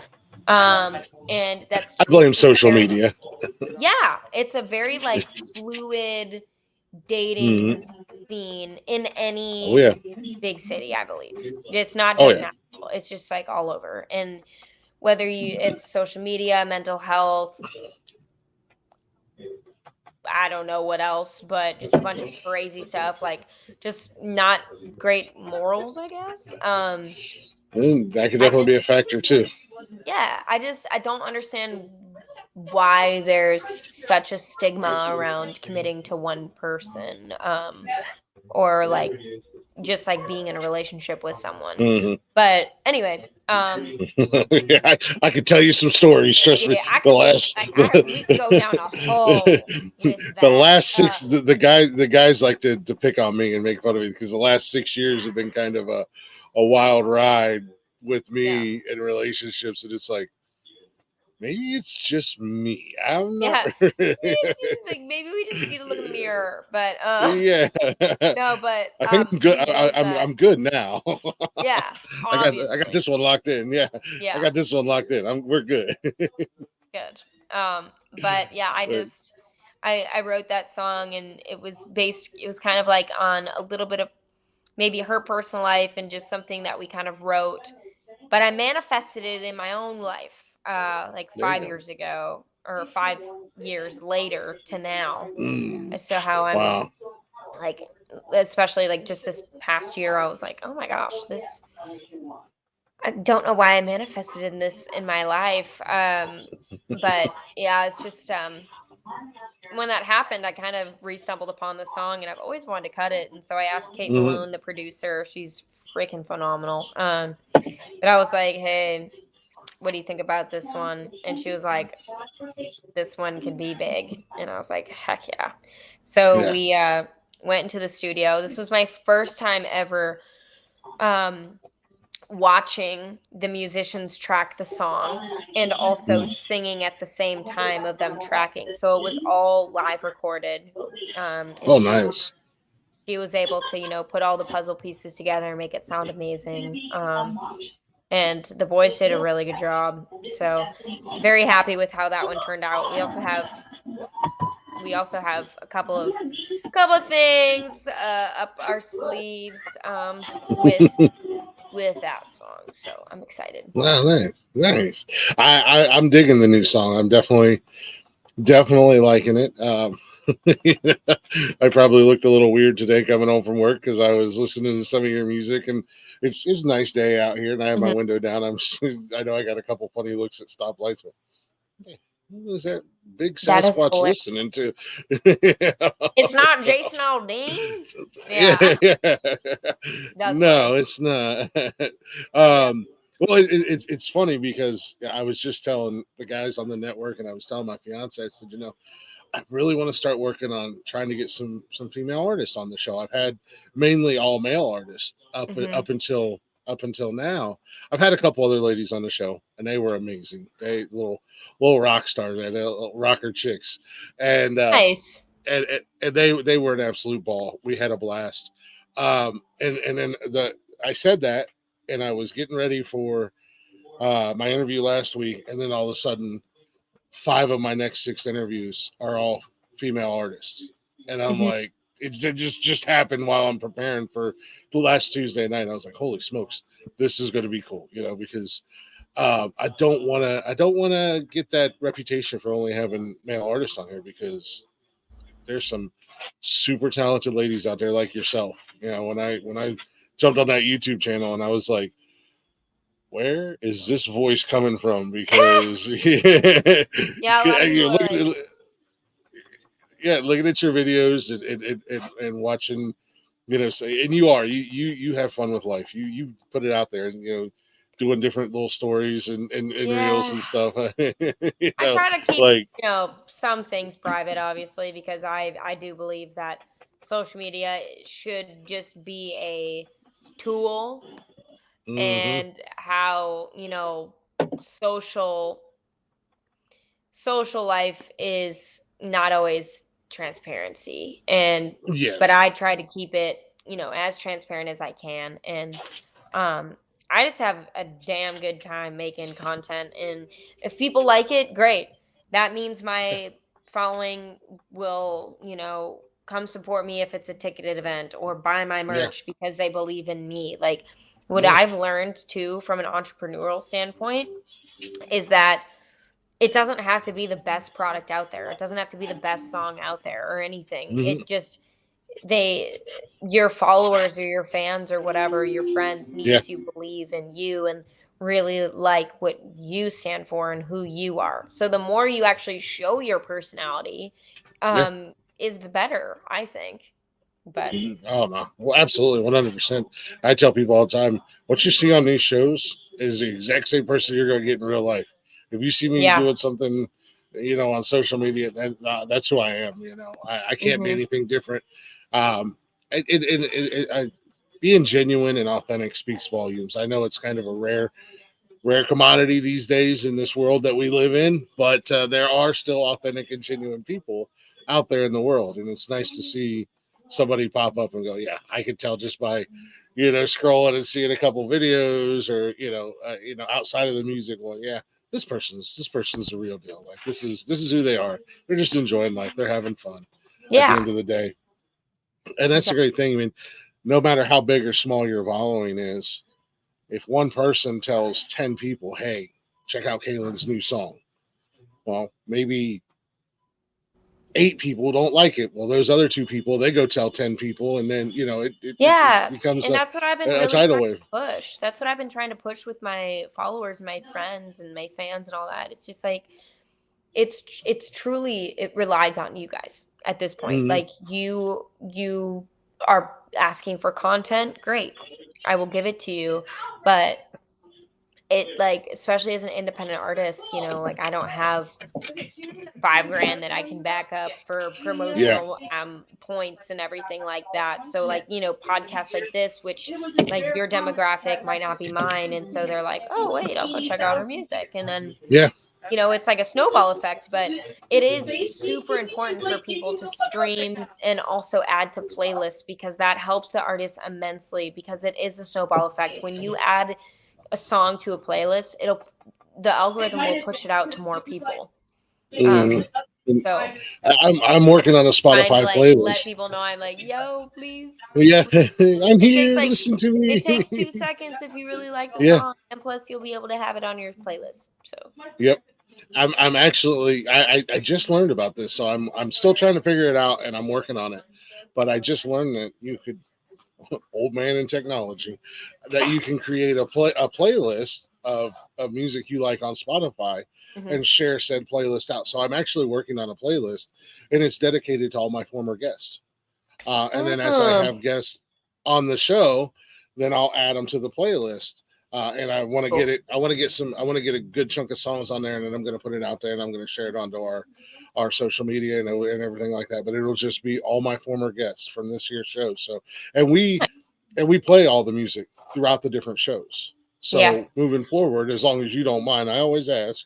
And that's I blame social media. Yeah, it's a very like fluid dating scene in any big city, I believe. It's not just Nashville. It's just like all over. And whether it's social media, mental health, I don't know what else, but just a bunch of crazy stuff, like just not great morals, I guess. That could I definitely be a just factor too. Yeah, I don't understand why there's such a stigma around committing to one person, or like just like being in a relationship with someone. Hmm. But anyway, Yeah, I could tell you some stories. Trust me. yeah, I The could be last, like, we could go down a hole with the that. last six, the guys like to pick on me and make fun of me because the last 6 years have been kind of a wild ride with Yeah, me in relationships, and it's like maybe it's just me. I'm not. yeah. It's like maybe we just need to look in the mirror, but Yeah, no, but I think I'm good. we both I'm good now. yeah, I got obviously, this one locked in. Yeah, I yeah. got this one locked in. We're good. Good. But yeah, But, I wrote that song, and it was kind of like on a little bit of maybe her personal life and just something that we kind of wrote. But I manifested it in my own life, like there you five go. years ago or 5 years later to now, Mm, as to how I'm wow. like, especially like just this past year, I was like, oh my gosh, this I don't know why I manifested in this in my life. But yeah, it's just when that happened, I kind of re-stumbled upon the song, and I've always wanted to cut it. And so I asked Kate Mhm. Malone, the producer. She's freaking phenomenal. But I was like, hey, what do you think about this one? And she was like, this one can be big. And I was like, heck yeah. So Yeah. we went into the studio. This was my first time ever um, watching the musicians track the songs and also Mm. singing at the same time of them tracking. So it was all live recorded. And Oh, nice. she was able to, put all the puzzle pieces together and make it sound amazing. And the boys did a really good job. So very happy with how that one turned out. We also have a couple of things up our sleeves with that song. So I'm excited. Wow, nice, nice. I'm digging the new song. I'm definitely liking it. I probably looked a little weird today coming home from work because I was listening to some of your music, and it's a nice day out here, and I have my Mhm. window down. I know I got a couple funny looks at stoplights, but hey, who is that big That is Sasquatch hilarious. listening to? It's not So, Jason Aldean. yeah, Yeah, yeah. that's No, funny. it's not. Yeah. Well, it's funny because I was just telling the guys on the network, and I was telling my fiance, I said, I really want to start working on trying to get some female artists on the show. I've had mainly all male artists Hmm. up until now. I've had a couple other ladies on the show, and they were amazing. They little rock stars, they little rocker chicks, and Nice. and they were an absolute ball. We had a blast. And then I said that, and I was getting ready for my interview last week, and then all of a sudden, 5 of my next 6 interviews are all female artists, and I'm Hmm. like, it just happened while I'm preparing for the last Tuesday night. I was like, holy smokes, this is going to be cool, because I don't want to get that reputation for only having male artists on here because there's some super talented ladies out there like yourself. When I jumped on that YouTube channel and I was like, where is this voice coming from? Because Yeah, a lot of you're people are looking like, at, yeah, looking at your videos and watching, say, and you have fun with life. You put it out there, and doing different little stories and reels yeah. and stuff. I try to keep, Like, some things private, obviously, because I do believe that social media should just be a tool, hmm, and how, social social life is not always transparency, but yes, I try to keep it, as transparent as I can. And I just have a damn good time making content, and if people like it, great. That means my following will, come support me if it's a ticketed event, or buy my yeah, merch because they believe in me. Like, what yeah, I've learned too from an entrepreneurial standpoint is that it doesn't have to be the best product out there. It doesn't have to be the best song out there or anything. Mhm. It just your followers or your fans or whatever, your friends need Yeah. to believe in you and really like what you stand for and who you are. So the more you actually show your personality, Yeah. is the better, I think. But Oh no, well, absolutely, 100%. I tell people all the time, what you see on these shows is the exact same person you're going to get in real life. If you see me yeah. doing something, on social media, that's who I am. I can't be Mhm. anything different. Um, being genuine and authentic speaks volumes. I know it's kind of a rare commodity these days in this world that we live in, but there are still authentic and genuine people out there in the world, and it's nice to see somebody pop up and go, yeah, I could tell just by scrolling and seeing a couple videos, or outside of the music, well, yeah, this person's the real deal. Like, this is who they are. They're just enjoying life. They're having fun at the Yeah. end of the day. And that's a great thing. I mean, no matter how big or small your following is, if one person tells 10 people, hey, check out Kaylin's new song, well, maybe 8 people don't like it. Well, those other 2 people, they go tell 10 people, and then, it Yeah, becomes and that's what I've been a really tidal trying wave. to push. That's what I've been trying to push with my followers, my friends, and my fans, and all that. It's just like it's truly it relies on you guys at this point. Mhm. Like you are asking for content, great. I will give it to you, but it like especially as an independent artist, like I don't have 5 grand that I can back up for Yeah. promotional points and everything like that. So like, podcasts like this, which like your demographic might not be mine. And so they're like, oh wait, I'll go check out her music. And then, Yeah. it's like a snowball effect, but it is super important for people to stream and also add to playlists because that helps the artist immensely because it is a snowball effect. When you add a song to a playlist, the algorithm will push it out to more people. Mhm. So I'm working on a trying to Spotify like let playlist. people know I'm like, yo, please. Yeah. I'm It takes here. like Listen to it me. takes 2 seconds if you really like the Yeah. song, and plus you'll be able to have it on your playlist. So Yep. I'm actually I just learned about this, so I'm still trying to figure it out, and I'm working on it. But I just learned that you could, old man in technology, that you can create a playlist of music you like on Spotify mhm. and share said playlist out. So I'm actually working on a playlist, and it's dedicated to all my former guests. And then as I Oh, have guests on the show, then I'll add them to the playlist. And I want to get cool. it. I want to get some. I want to get a good chunk of songs on there, and then I'm going to put it out there, and I'm going to share it onto our social media and everything like that. But it'll just be all my former guests from this year's show. So, and we play all the music throughout the different shows. Yeah, So moving forward, as long as you don't mind, I always ask.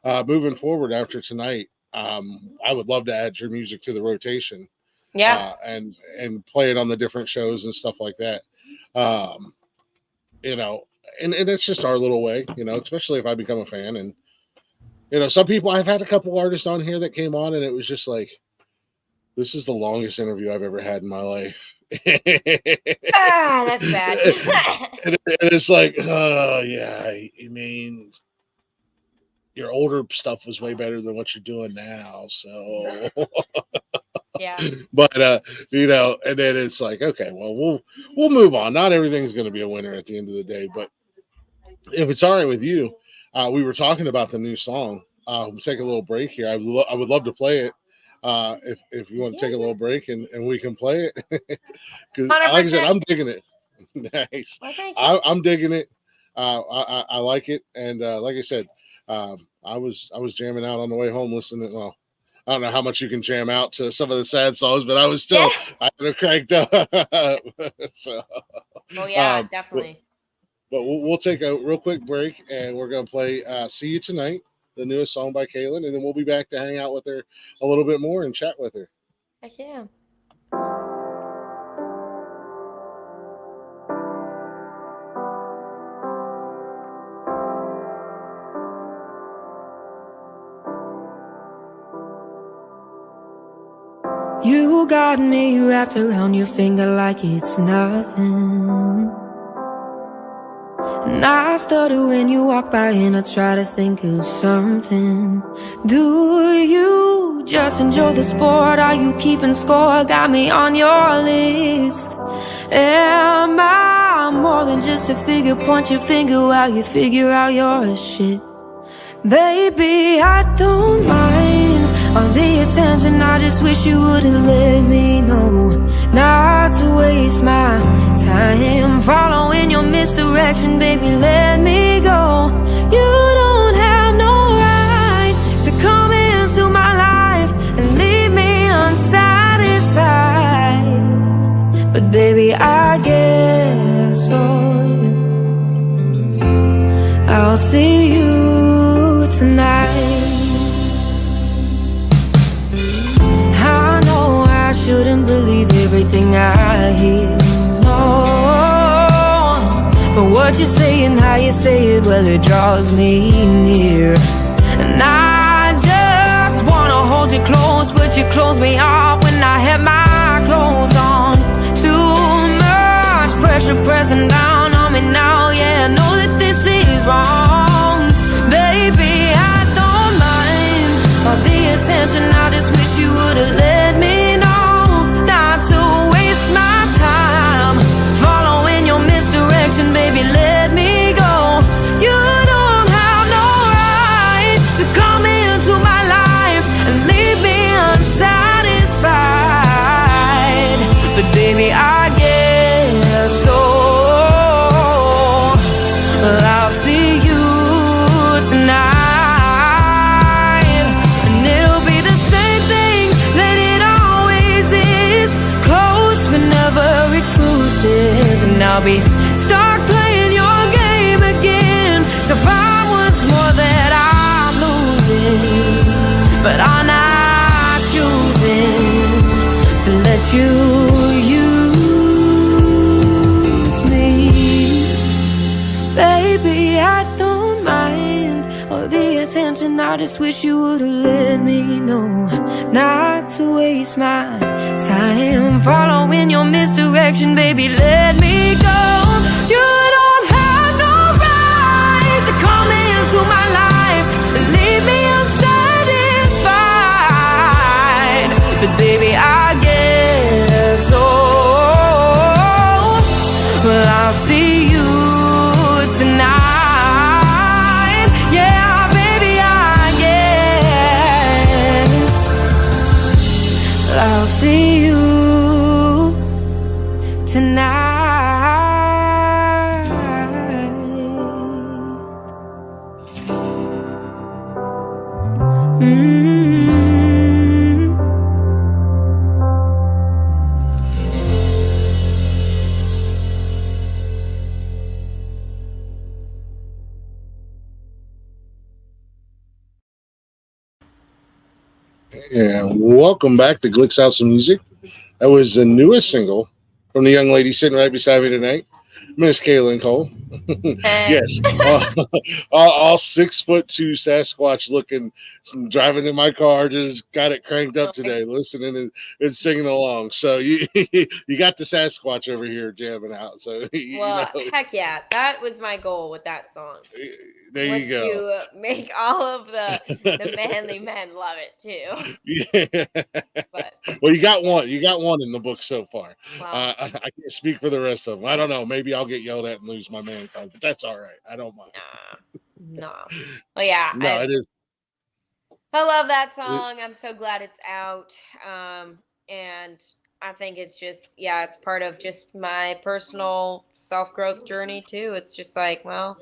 Moving forward after tonight, I would love to add your music to the rotation, yeah, and play it on the different shows and stuff like that. Um, you know, and it's just our little way, especially if I become a fan. And some people, I've had a couple artists on here that came on, and it was just like, this is the longest interview I've ever had in my life. that's bad. And it's like, oh yeah, I mean, your older stuff was way better than what you're doing now. So, Yeah, but and then it's like, okay, well, we'll move on. Not everything's going to be a winner at the end of the day, but if it's all right with you, we were talking about the new song. We'll take a little break here. I would love to play it. If you want to take a little break and we can play it, because like I said, 100%. I'm digging it. Nice. Well, thank you. I'm digging it. I like it, and like I said, I was jamming out on the way home listening. Well, I don't know how much you can jam out to some of the sad songs, but I was still I had it cranked up. So, Oh yeah, um, but, definitely. but we'll take a real quick break, and we're gonna play "See You Tonight," the newest song by Kaylin, and then we'll be back to hang out with her a little bit more and chat with her. Heck yeah. You got me wrapped around your finger like it's nothing. And I stutter when you walk by and I try to think of something. Do you just enjoy the sport? Are you keeping score? Got me on your list. Am I more than just a figure? Point your finger while you figure out your shit. Baby, I don't mind all the attention. I just wish you wouldn't let me know not to waste my time following your misdirection. Baby, let me go. You don't have no right to come into my life and leave me unsatisfied. But baby, I guess I'll see you tonight. I know I shouldn't believe everything I hear, no. But what you say and how you say it, well, it draws me near. And I just wanna hold you close, but you close me off when I have my clothes on. Too much pressure pressing down on me now, yeah, I know that this is wrong. Baby, I don't mind all the attention. I just wish you would've let me know not to waste my time following your misdirection. Baby, let me go. You don't have no right to come into my life and leave me unsatisfied. But baby, I guess so. I'll see you tonight, and it'll be the same thing that it always is. Close but never exclusive. And I'll be start playing your game again to find once more that I'm losing. But I'm not choosing to let you use me. Baby, I don't mind all the attention. I just wish you would've let me know not to waste my time following your misdirection. Baby, let me go. You don't have no right to come into my life and leave me unsatisfied. But baby, I guess so. Well, I'll see you tonight. Yeah, baby, I guess I'll see you tonight. And welcome back to Glick's House of Music. That was the newest single from the young lady sitting right beside me tonight, Miss Kaylin Kole. Yes, all 6'2" Sasquatch looking, driving in my car, just got it cranked up today, listening and singing along. So you you got the Sasquatch over here jamming out. So well, heck yeah, that was my goal with that song. There you go. To make all of the manly men love it too. Yeah. But, well, you got one. You got one in the book so far. Wow. I can't speak for the rest of them. I don't know. Maybe I'll get yelled at and lose my man card, but that's all right. I don't mind. No. Well, yeah. No, it is. I love that song. I'm so glad it's out. And I think it's just, it's part of just my personal self-growth journey too. It's just like, well,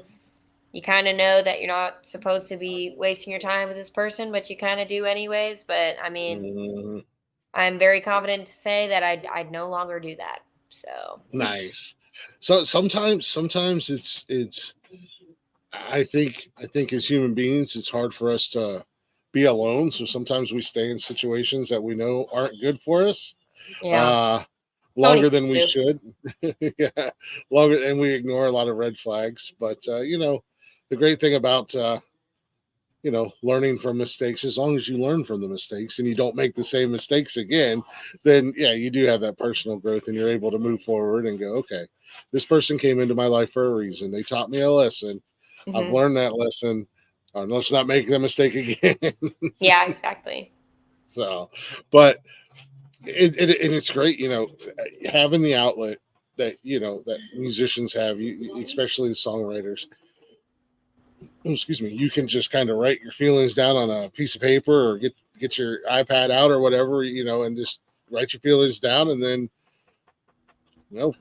you kind of know that you're not supposed to be wasting your time with this person, but you kind of do anyways. But I mean, I'm very confident to say that I'd no longer do that. So nice. So sometimes it's I think as human beings, it's hard for us to be alone. So sometimes we stay in situations that we know aren't good for us. Yeah. Longer than we should. Yeah. Longer, and we ignore a lot of red flags. But the great thing about learning from mistakes, as long as you learn from the mistakes and you don't make the same mistakes again, then you do have that personal growth and you're able to move forward and go, okay, this person came into my life for a reason. They taught me a lesson. I've learned that lesson. Let's not make the mistake again. Yeah, exactly. So, but it's great, having the outlet that that musicians have, especially the songwriters. Excuse me. You can just kind of write your feelings down on a piece of paper, or get your iPad out or whatever, and just write your feelings down, and then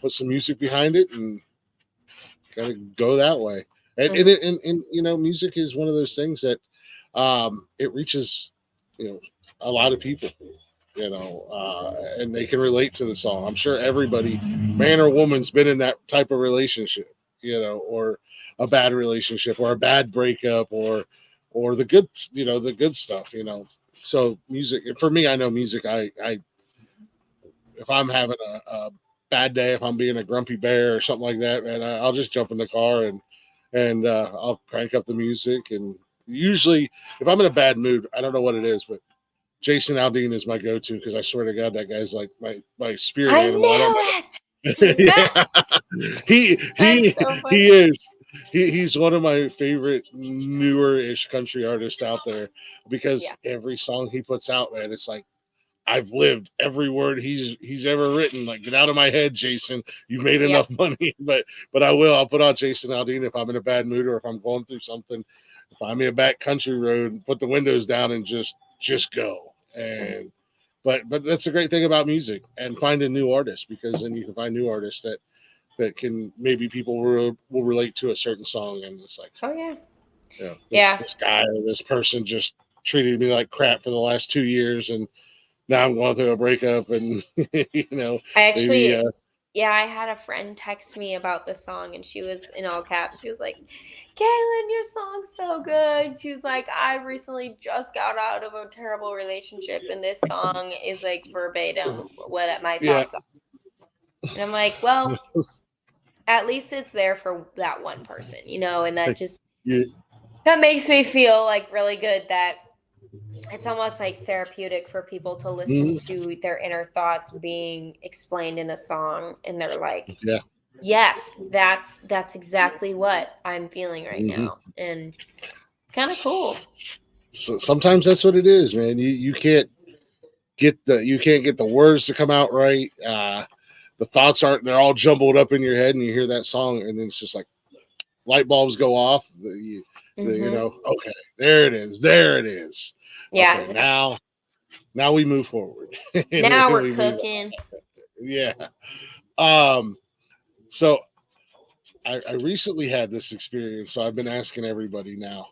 put some music behind it and kind of go that way. And music is one of those things that it reaches a lot of people, and they can relate to the song. I'm sure everybody, man or woman's, been in that type of relationship, or a bad relationship, or a bad breakup, or the good, the good stuff, So music, for me, I know music. I if I'm having a bad day, if I'm being a grumpy bear or something like that, man, I'll just jump in the car and I'll crank up the music. And usually, if I'm in a bad mood, I don't know what it is, but Jason Aldean is my go-to, because I swear to God, that guy's like my spirit animal. I don't know. Yeah. That's so funny. He is. He's one of my favorite newer-ish country artists out there, because every song he puts out, man, it's like, I've lived every word he's ever written. Like, get out of my head, Jason. You've made enough money, but I'll put on Jason Aldean if I'm in a bad mood, or if I'm going through something. If I'm in a back country road, put the windows down and just go. And but that's the great thing about music, and finding new artists, because then you can find new artists that can, maybe people will relate to a certain song, and it's like, oh yeah, this guy or this person just treated me like crap for the last 2 years, and now I'm going through a breakup, and I actually, I had a friend text me about the song, and she was in all caps. She was like, Kaylin, your song's so good. She was like, I recently just got out of a terrible relationship, and this song is like verbatim what my thoughts are. And I'm like, well, at least it's there for that one person, and that just that makes me feel like really good, that it's almost like therapeutic for people to listen to their inner thoughts being explained in a song, and they're like, yes, that's exactly what I'm feeling right now. And it's kind of cool. So sometimes that's what it is, man. You can't get the words to come out right. The thoughts they're all jumbled up in your head, and you hear that song, and then it's just like light bulbs go off. Okay, there it is. Yeah. Okay, now we move forward. Now we're cooking. Yeah. So I recently had this experience, so I've been asking everybody now,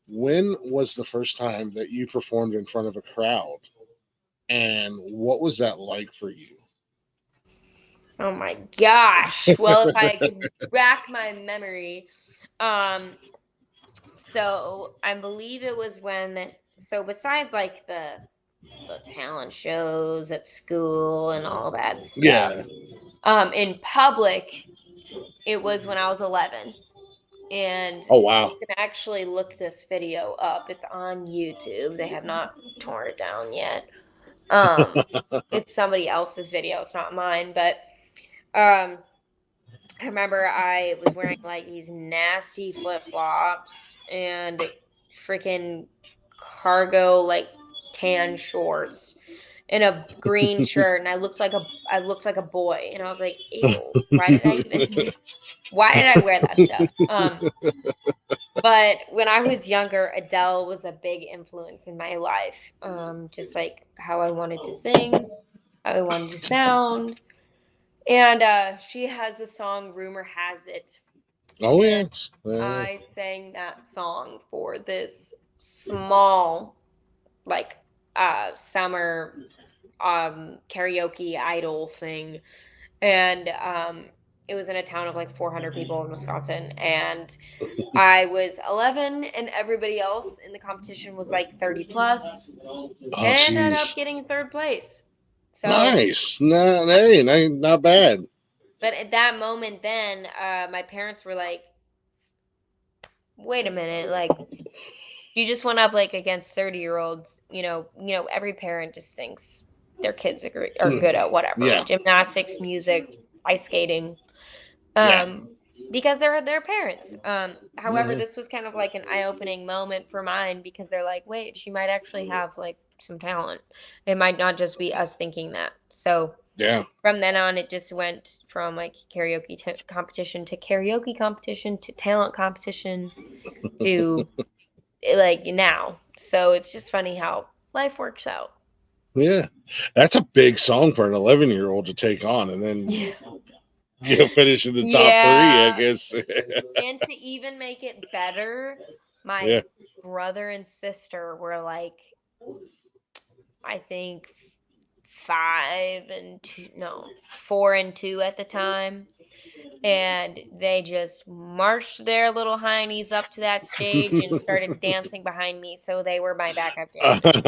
when was the first time that you performed in front of a crowd, and what was that like for you? Oh my gosh. Well, if I could rack my memory. So I believe it was besides like the talent shows at school and all that stuff. In public, it was when I was 11. And oh wow, you can actually look this video up. It's on YouTube. They have not torn it down yet. It's somebody else's video. It's not mine, but I remember I was wearing like these nasty flip-flops and freaking cargo like tan shorts and a green shirt, and I looked like a boy, and I was like, ew, why did I wear that stuff? But when I was younger, Adele was a big influence in my life. Just like how I wanted to sing, how I wanted to sound. And she has a song, Rumor Has It. Oh, yes. I sang that song for this small, like, summer karaoke idol thing. And it was in a town of like 400 people in Wisconsin. And I was 11, and everybody else in the competition was like 30 plus. And I ended up getting third place. So nice. Not bad. But at that moment then, my parents were like, wait a minute, like, you just went up like against 30-year-olds, every parent just thinks their kids are good at whatever. Yeah. Gymnastics, music, ice skating. Because they're their parents. However, this was kind of like an eye-opening moment for mine because they're like, wait, she might actually have like some talent. It might not just be us thinking that. So from then on, it just went from like karaoke competition to karaoke competition to talent competition to like now. So it's just funny how life works out. Yeah, that's a big song for an 11-year-old to take on, and then finish in the top 3, I guess. And to even make it better, my brother and sister were like, I think 4 and 2 at the time. And they just marched their little heinies up to that stage and started dancing behind me. So they were my backup dancers.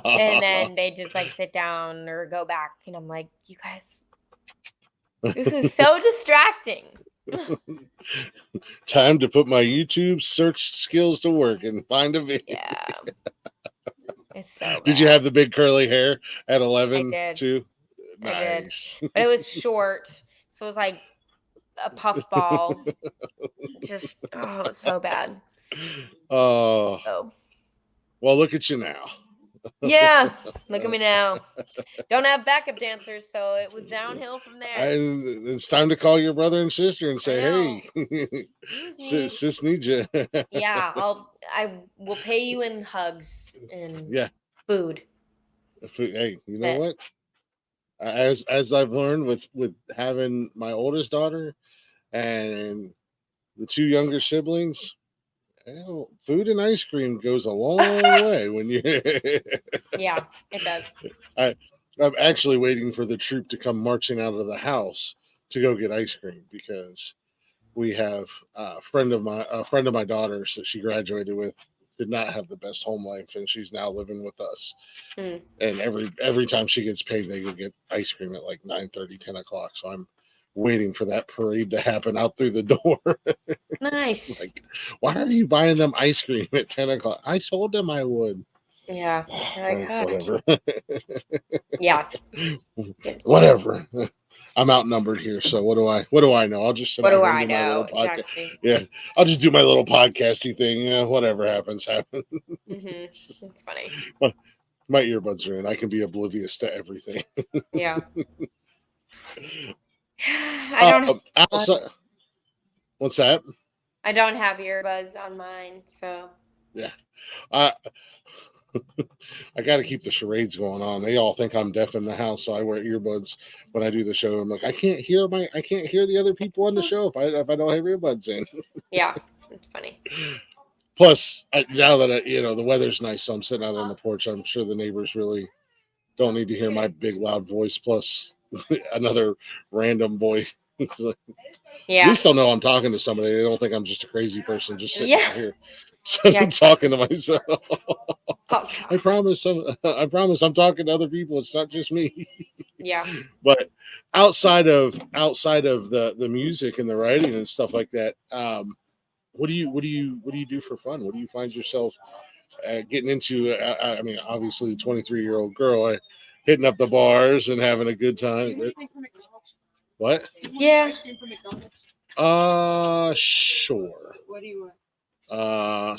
And then they just like sit down or go back. And I'm like, you guys, this is so distracting. Time to put my YouTube search skills to work and find a video. Yeah. It's so bad. Did you have the big curly hair at 11 too? Nice. I did. But it was short. So it was like a puff ball. Just, it was so bad. Oh. Well, look at you now. Yeah, look at me now. Don't have backup dancers, so it was downhill from there. And it's time to call your brother and sister and say, "Hey, sis needs you." Yeah, I will pay you in hugs and food. Hey, you know what? As I've learned with having my oldest daughter and the 2 younger siblings, food and ice cream goes a long way when you. Yeah, it does. I'm actually waiting for the troop to come marching out of the house to go get ice cream because we have a friend of my daughter's that she graduated with did not have the best home life, and she's now living with us. And every time she gets paid, they go get ice cream at like 9:30, 10 o'clock. So I'm waiting for that parade to happen out through the door. Nice. Like, why are you buying them ice cream at 10 o'clock? I told them I would. Yeah. Whatever. Yeah. Whatever. I'm outnumbered here, so what do I know? I'll just sit out here and do my little podcast. Exactly. Yeah, I'll just do my little podcasty thing. Yeah, whatever happens, happens. It's funny. My earbuds are in. I can be oblivious to everything. Yeah. I don't have outside. What's that? I don't have earbuds on mine, so yeah. I got to keep the charades going on. They all think I'm deaf in the house, so I wear earbuds when I do the show. I'm like, I can't hear the other people on the show if I don't have earbuds in. Yeah, it's funny. Plus, now that the weather's nice, so I'm sitting out on the porch. I'm sure the neighbors really don't need to hear my big loud voice. Plus, another random voice. Yeah. At least they'll know I'm talking to somebody. They don't think I'm just a crazy person just sitting out here. So I'm talking to myself. I promise I'm talking to other people. It's not just me. Yeah. But outside of the music and the writing and stuff like that, what do you do for fun? What do you find yourself getting into? I mean, obviously, 23-year-old girl hitting up the bars and having a good time. What? Yeah. Sure. What do you want?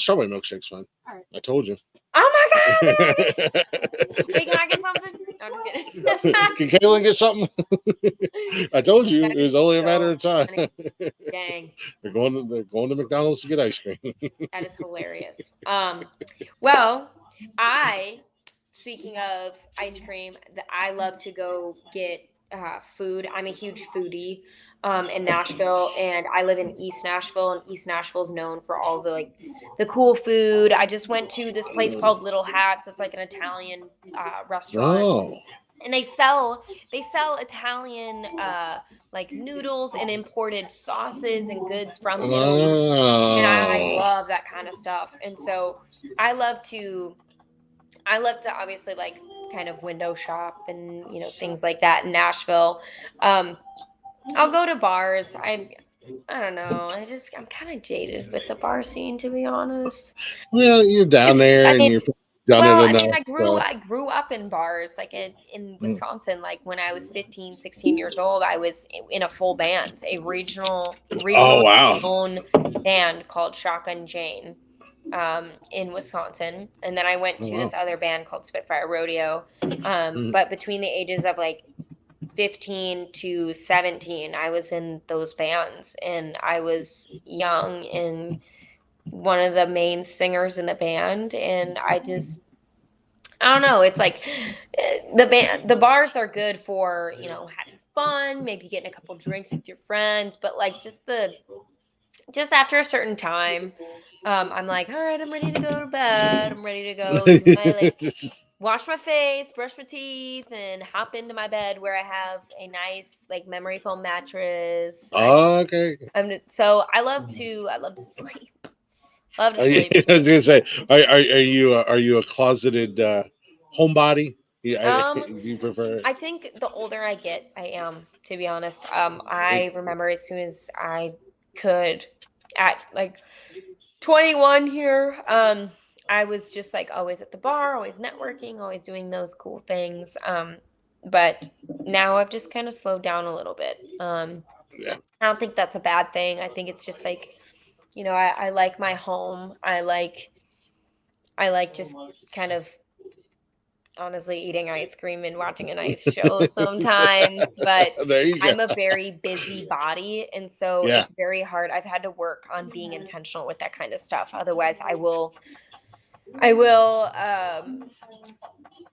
Strawberry milkshake's fine. All right. I told you. Oh my god! Wait, can I get something? No, I'm just kidding. Can Kaylin get something? I told you it was only a matter of time. Dang. They're going to McDonald's to get ice cream. That is hilarious. Well, speaking of ice cream, I love to go get food. I'm a huge foodie. In Nashville, and I live in East Nashville, and East Nashville is known for all the cool food. I just went to this place called Little Hats. It's like an Italian restaurant. Oh. And they sell Italian like noodles and imported sauces and goods from Italy. Oh. And I love that kind of stuff. And so I love to obviously like kind of window shop and things like that in Nashville. I'll go to bars. I don't know. I'm kind of jaded with the bar scene, to be honest. Well, you're down there and you're done Well, it I mean, enough. I grew up in bars, like in Mm. Wisconsin. Like when I was 15, 16 years old, I was in a full band, a Oh regional wow. own band called Shotgun Jane, in Wisconsin. And then I went Oh, to wow. this other band called Spitfire Rodeo. Mm. But between the ages of like 15 to 17, I was in those bands, and I was young and one of the main singers in the band, and I don't know. It's like the bars are good for, having fun, maybe getting a couple drinks with your friends, but like just after a certain time, I'm like, all right, I'm ready to go to bed. I'm ready to go do my wash my face, brush my teeth, and hop into my bed where I have a nice like memory foam mattress. Okay. So I love to sleep. Love to Are you, sleep. I was gonna say, are you a closeted homebody? Yeah, Um, do you prefer? I think the older I get, I am, to be honest. I remember as soon as I could, at like 21 here, I was just like always at the bar, always networking, always doing those cool things. But now I've just kind of slowed down a little bit. Yeah. I don't think that's a bad thing. I think it's just like, I like my home. I like just kind of honestly eating ice cream and watching a nice show sometimes, but There you go. I'm a very busy body, and so Yeah. it's very hard. I've had to work on being intentional with that kind of stuff. Otherwise, I will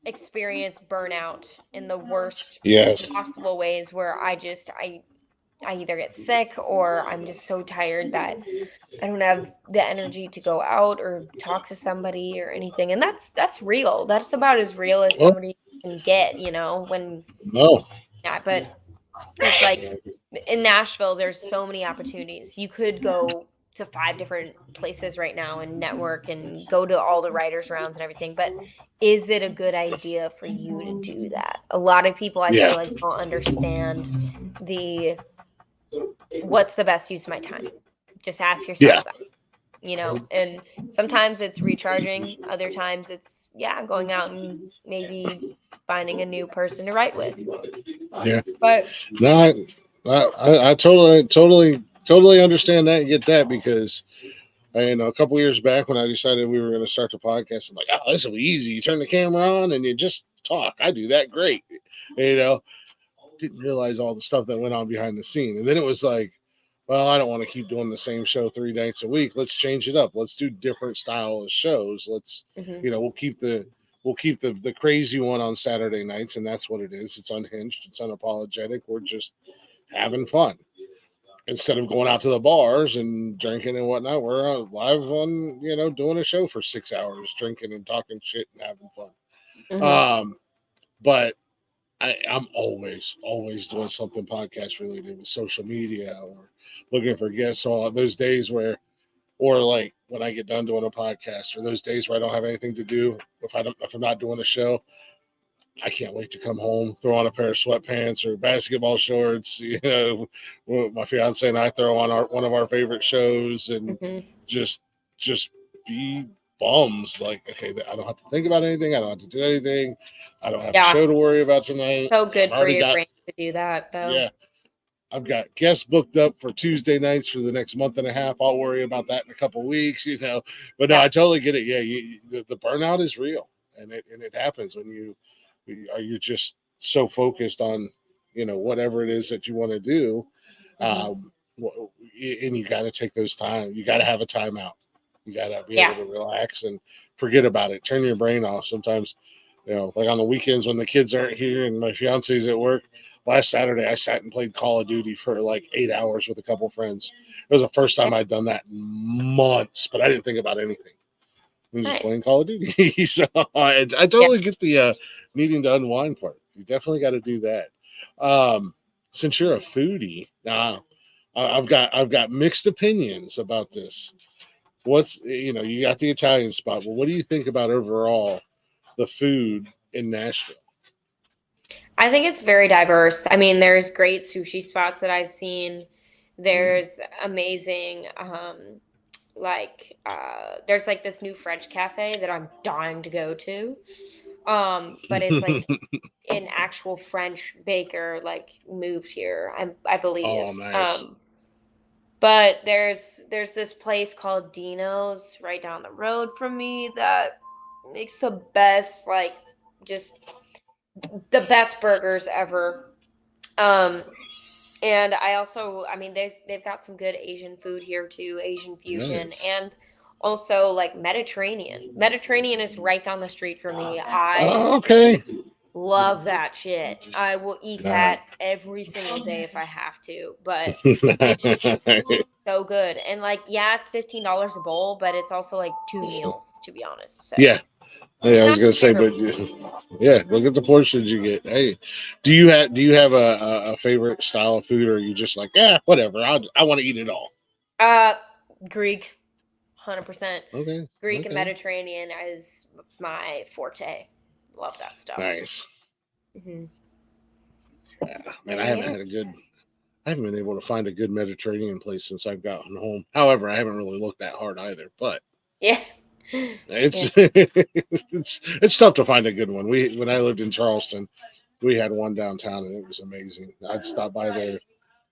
experience burnout in the worst Yes. possible ways where I either get sick or I'm just so tired that I don't have the energy to go out or talk to somebody or anything. And that's real. That's about as real as Well, somebody can get, when no. yeah, but it's like in Nashville there's so many opportunities. You could go to 5 different places right now and network and go to all the writers rounds and everything, but is it a good idea for you to do that? A lot of people I feel Yeah. like don't understand the what's the best use of my time. Just ask yourself Yeah. that, and sometimes it's recharging, other times it's going out and maybe finding a new person to write with. Yeah. But No, I totally understand that and get that because a couple years back when I decided we were going to start the podcast, I'm like, oh, this will be easy. You turn the camera on and you just talk. I do that great. You know, didn't realize all the stuff that went on behind the scene. And then it was like, well, I don't want to keep doing the same show 3 nights a week. Let's change it up. Let's do different style of shows. mhm. We'll keep the crazy one on Saturday nights, and that's what it is. It's unhinged. It's unapologetic. We're just having fun instead of going out to the bars and drinking and whatnot. We're live on, doing a show for 6 hours, drinking and talking shit and having fun. Mhm. But I'm always doing something podcast related with social media or looking for guests on those days or like when I get done doing a podcast or those days where I don't have anything to do. If I'm not doing a show, I can't wait to come home, throw on a pair of sweatpants or basketball shorts. My fiance and I throw on one of our favorite shows and Mhm. just just be bums. Like, okay, I don't have to think about anything. I don't have to do anything. I don't have a Yeah, show to worry about tonight. so I've good for already your got brain to do that though. yeah. I've got guests booked up for Tuesday nights for the next month and a half. I'll worry about that in a couple of weeks, But no, Yeah. I totally get it. Yeah, the burnout is real, and it happens when you're just so focused on whatever it is that you want to do, Mhm. and you got to take those time. You got to have a timeout. You got to be able Yeah. to relax and forget about it. Turn your brain off. Sometimes, like on the weekends when the kids aren't here and my fiance's at work. Last Saturday, I sat and played Call of Duty for like 8 hours with a couple friends. It was the first Yeah. time I'd done that in months, but I didn't think about anything. I'm just Nice. playing Call of Duty. So I Yeah. totally get the needing to unwind part. You definitely got to do that. Since you're a foodie, now I've got mixed opinions about this. You got the Italian spot, but what do you think about overall the food in Nashville? I think it's very diverse. I mean, there's great sushi spots that I've seen. Mm. There's amazing like there's like this new French cafe that I'm dying to go to. But it's like an actual French baker like moved here, I believe. Oh, nice. But there's this place called Dino's right down the road from me that makes the best, like, just the best burgers ever. Um and I mean they've got some good Asian food here too, Asian fusion, Nice. and also like Mediterranean. Mediterranean is right down the street from me. I Oh, okay. love that shit. I will eat Nah. that every single day if I have to. But it's just so good. And like, yeah, it's $15 a bowl, but it's also like 2 meals, to be honest. So Yeah. it's Yeah, I was not gonna say, but terrible. yeah, look at the portions you get. Hey, do you have a favorite style of food, or are you just like, yeah, whatever, I want to eat it all? Uh Greek, 100%. Okay, Greek and okay, Mediterranean is my forte. Love that stuff. nice. Hmm. Yeah, man, And yeah. I haven't been able to find a good Mediterranean place since I've gotten home. However, I haven't really looked that hard either. But Yeah. it's Yeah. it's tough to find a good one. When I lived in Charleston, we had one downtown, and it was amazing. I'd stop by there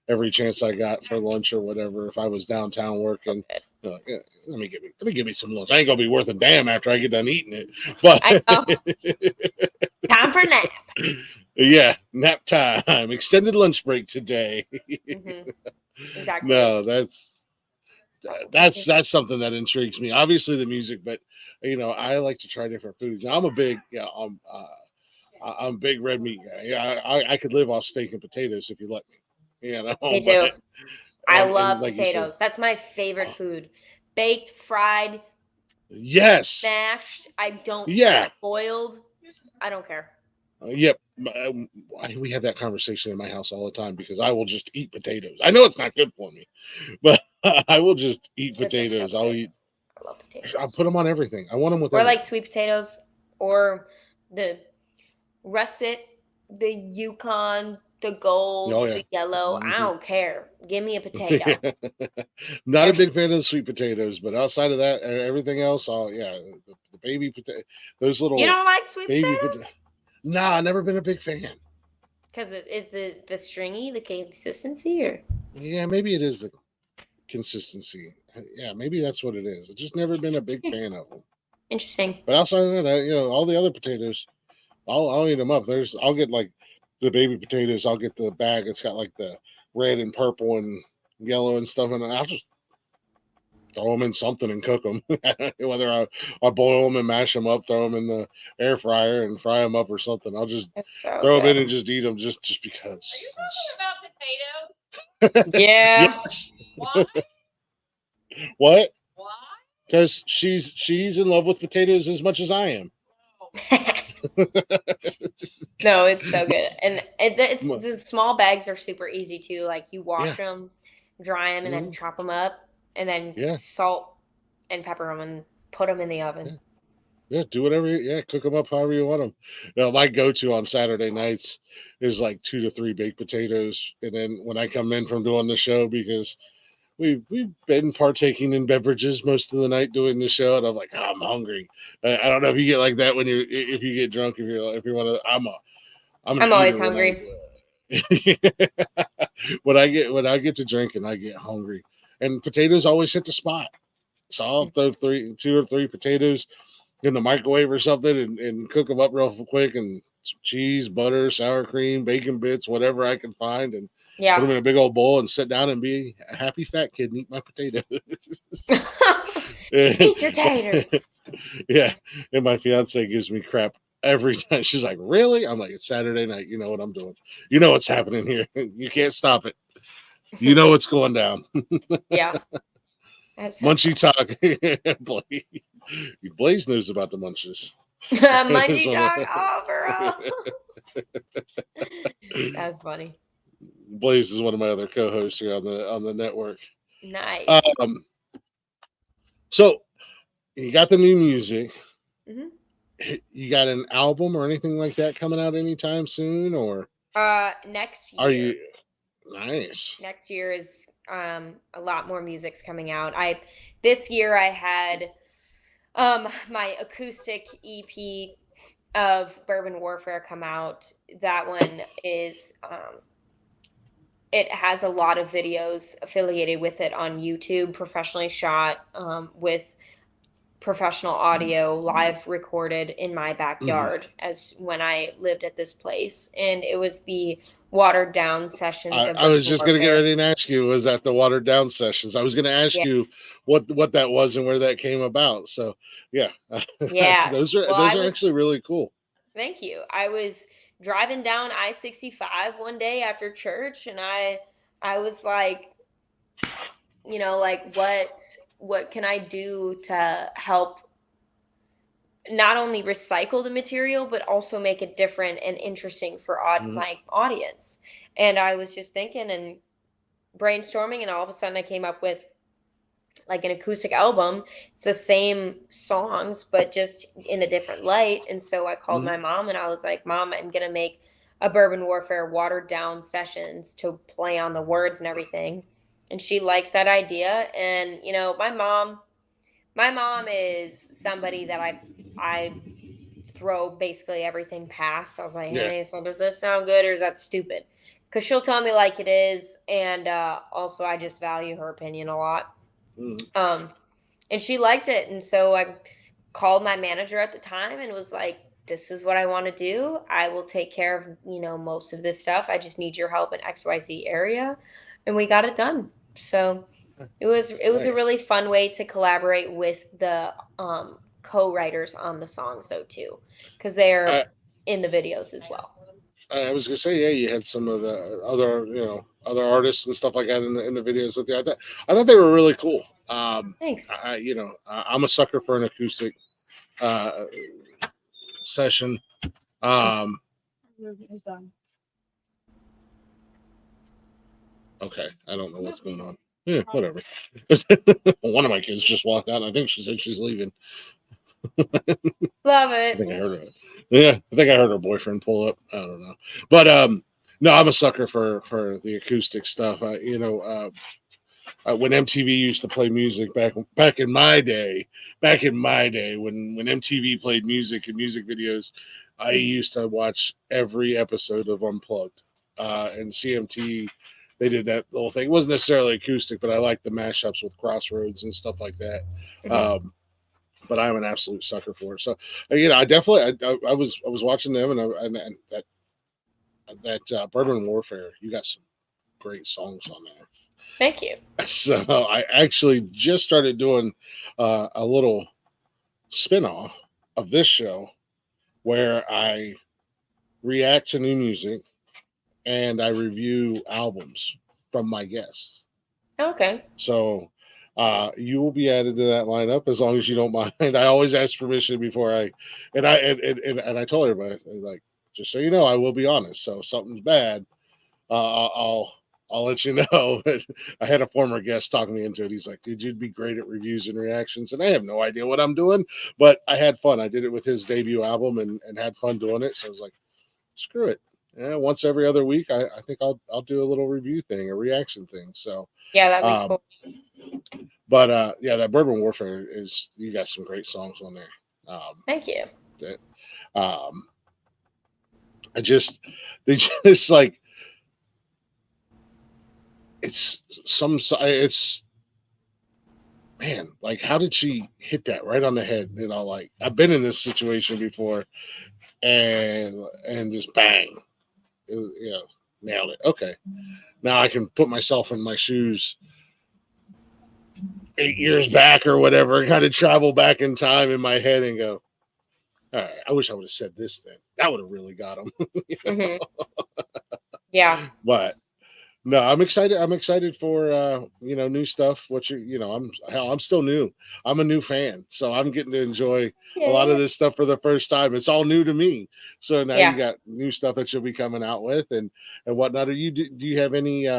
every chance I got for lunch or whatever. If I was downtown working, yeah, let me give me some lunch. I ain't gonna be worth a damn after I get done eating it. But I know. Time for nap. yeah, nap time, extended lunch break today. Hmm. Exactly. No, that's something that intrigues me. Obviously the music, but I like to try different foods. I'm a big I'm a big red meat guy. Yeah, I could live off steak and potatoes if you let me. Me But too. I and love like you said, potatoes. That's my favorite oh, food. Baked, fried, yes, mashed. I don't care. yeah, Boiled. I don't care. yep. We have that conversation in my house all the time because I will just eat potatoes. I know it's not good for me, but I will just eat But they're so potatoes. I'll good. eat. I love I'll potatoes. put them on everything. I want them with Or like everything. sweet potatoes, or the russet, the Yukon, the gold, Oh yeah. the yellow. I Mhm. don't care. Give me a potato. Not a They're big fan of the sweet potatoes, but outside of that, everything else, yeah, the baby potato, those You little don't like sweet baby potatoes? potato. Nah, never been a big fan. Because it is the stringy, the consistency, or Yeah, maybe it is the consistency. Yeah, maybe that's what it is. I've just never been a big fan of them. interesting. But outside of that, all the other potatoes, I'll eat them up. I'll get like the baby potatoes. I'll get the bag. It's got like the red and purple and yellow and stuff, and I'll just throw them in something and cook them. Whether I boil them and mash them up, throw them in the air fryer and fry them up or something. I'll just It's so throw them in good. and just eat them just because. Are you talking about potatoes? Yeah. Yes. Why? What? Why? Because she's in love with potatoes as much as I am. No, it's so good. And it's the small bags are super easy too. Like you wash Yeah. them, dry them, and then Mhm. chop them up, and then Yeah. salt and pepper them and put them in the oven. Yeah. Yeah, do whatever. Yeah, cook them up however you want them. My go-to on Saturday nights is like 2 to 3 baked potatoes, and then when I come in from doing the show, because we've been partaking in beverages most of the night doing the show, and I'm like, I'm hungry. I don't know if you get like that when if you get drunk, if you want to. I'm an I'm always eater when hungry. when I get to drinking, I get hungry, and potatoes always hit the spot. So I'll throw 2 or 3 potatoes in the microwave or something and cook them up real quick, and some cheese, butter, sour cream, bacon bits, whatever I can find, and put them Yeah. in a big old bowl and sit down and be a happy fat kid and eat my potatoes. Eat your taters. Yeah, and my fiance gives me crap every time. She's like, "Really?" I'm like, "It's Saturday night. You know what I'm doing. You know what's happening here. You can't stop it. You know what's going down." Yeah. That's so Munchy talk. Blaze knows about the munches. Munchy dog. Oh, bro. That's funny. Blaze is one of my other co-hosts here on the network. Nice. So you got the new music. Hmm. You got an album or anything like that coming out anytime soon, or Next are year. you nice? Next year is A lot more music's coming out. This year I had my acoustic EP of Bourbon Warfare come out. That one is it has a lot of videos affiliated with it on YouTube, professionally shot, with professional audio, live recorded in my backyard as when I lived at this place. And it was the watered down sessions of I was Bourbon just going to get Warfare. ready and ask you, was that the watered down sessions? I was going to ask Yeah. you what that was and where that came about. So yeah, Yeah. Well, those are actually really cool. Thank you. I was driving down I-65 one day after church, and I was like, like what can I do to help not only recycle the material but also make it different and interesting for my audience. And I was just thinking and brainstorming, and all of a sudden I came up with like an acoustic album. It's the same songs but just in a different light. And so I called my mom and I was like, Mom, I'm gonna make a Bourbon Warfare watered down sessions to play on the words and everything. And she liked that idea. And my mom is somebody that I throw basically everything past. I was like, Yeah. hey, so does this sound good or is that stupid? Because she'll tell me like it is. And also I just value her opinion a lot. And she liked it. And so I called my manager at the time and was like, this is what I want to do. I will take care of, most of this stuff. I just need your help in XYZ area. And we got it done. So it was Nice. a really fun way to collaborate with the co-writers on the songs though too, because they're in the videos as well. I was gonna say, yeah, you had some of the other artists and stuff like that in the videos with you. I thought they were really cool. Thanks. I'm a sucker for an acoustic session. Okay, I don't know what's going on. Yeah, whatever. One of my kids just walked out. I think she said she's leaving. Love I think I it. heard it. Yeah, I think I heard her boyfriend pull up. I don't know, but no, I'm a sucker for the acoustic stuff. When MTV used to play music back in my day, when MTV played music and music videos, I used to watch every episode of Unplugged, and CMT. They did that little thing. It wasn't necessarily acoustic, but I liked the mashups with Crossroads and stuff like that. But I'm an absolute sucker for it. So, I definitely I was watching them, and that Bourbon Warfare. You got some great songs on there. Thank you. So I actually just started doing a little spinoff of this show where I react to new music and I review albums from my guests. Okay. So you will be added to that lineup as long as you don't mind. I always ask permission before and I told everybody, like, just so you know, I will be honest. So if something's bad, I'll let you know. I had a former guest talking me into it. He's like, dude, you'd be great at reviews and reactions. And I have no idea what I'm doing, but I had fun. I did it with his debut album and had fun doing it. So I was like, screw it. Yeah, once every other week, I think I'll do a little review thing, a reaction thing. So yeah, that'd be cool. But yeah, that Bourbon Warfare you got some great songs on there. Thank you. They just like it's man, like how did she hit that right on the head? Like I've been in this situation before, and just bang, nailed it. Okay, now I can put myself in my shoes 8 years back or whatever, kind of travel back in time in my head and go, all right, I wish I would have said this then. That would have really got him. Yeah. But no, I'm excited. I'm excited for new stuff. I'm still new. I'm a new fan, so I'm getting to enjoy a lot of this stuff for the first time. It's all new to me. So now you got new stuff that you'll be coming out with and whatnot. Do you have any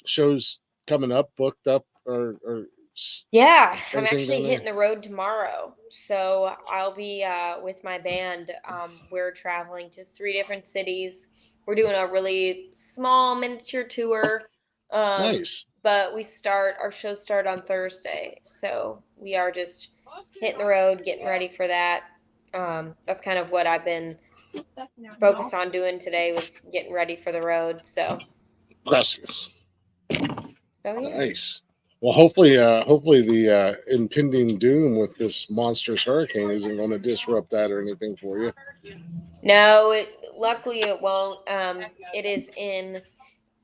shows coming up, booked up, or yeah, I'm actually hitting the road tomorrow. So I'll be with my band. We're traveling to 3 different cities. We're doing a really small miniature tour Nice. But our shows start on Thursday, so we are just hitting the road, getting ready for that. That's kind of what I've been focused on doing today, was getting ready for the road. So Gracias. yeah. Nice. Well, hopefully the impending doom with this monstrous hurricane isn't going to disrupt that or anything for you. No, luckily it won't. It is in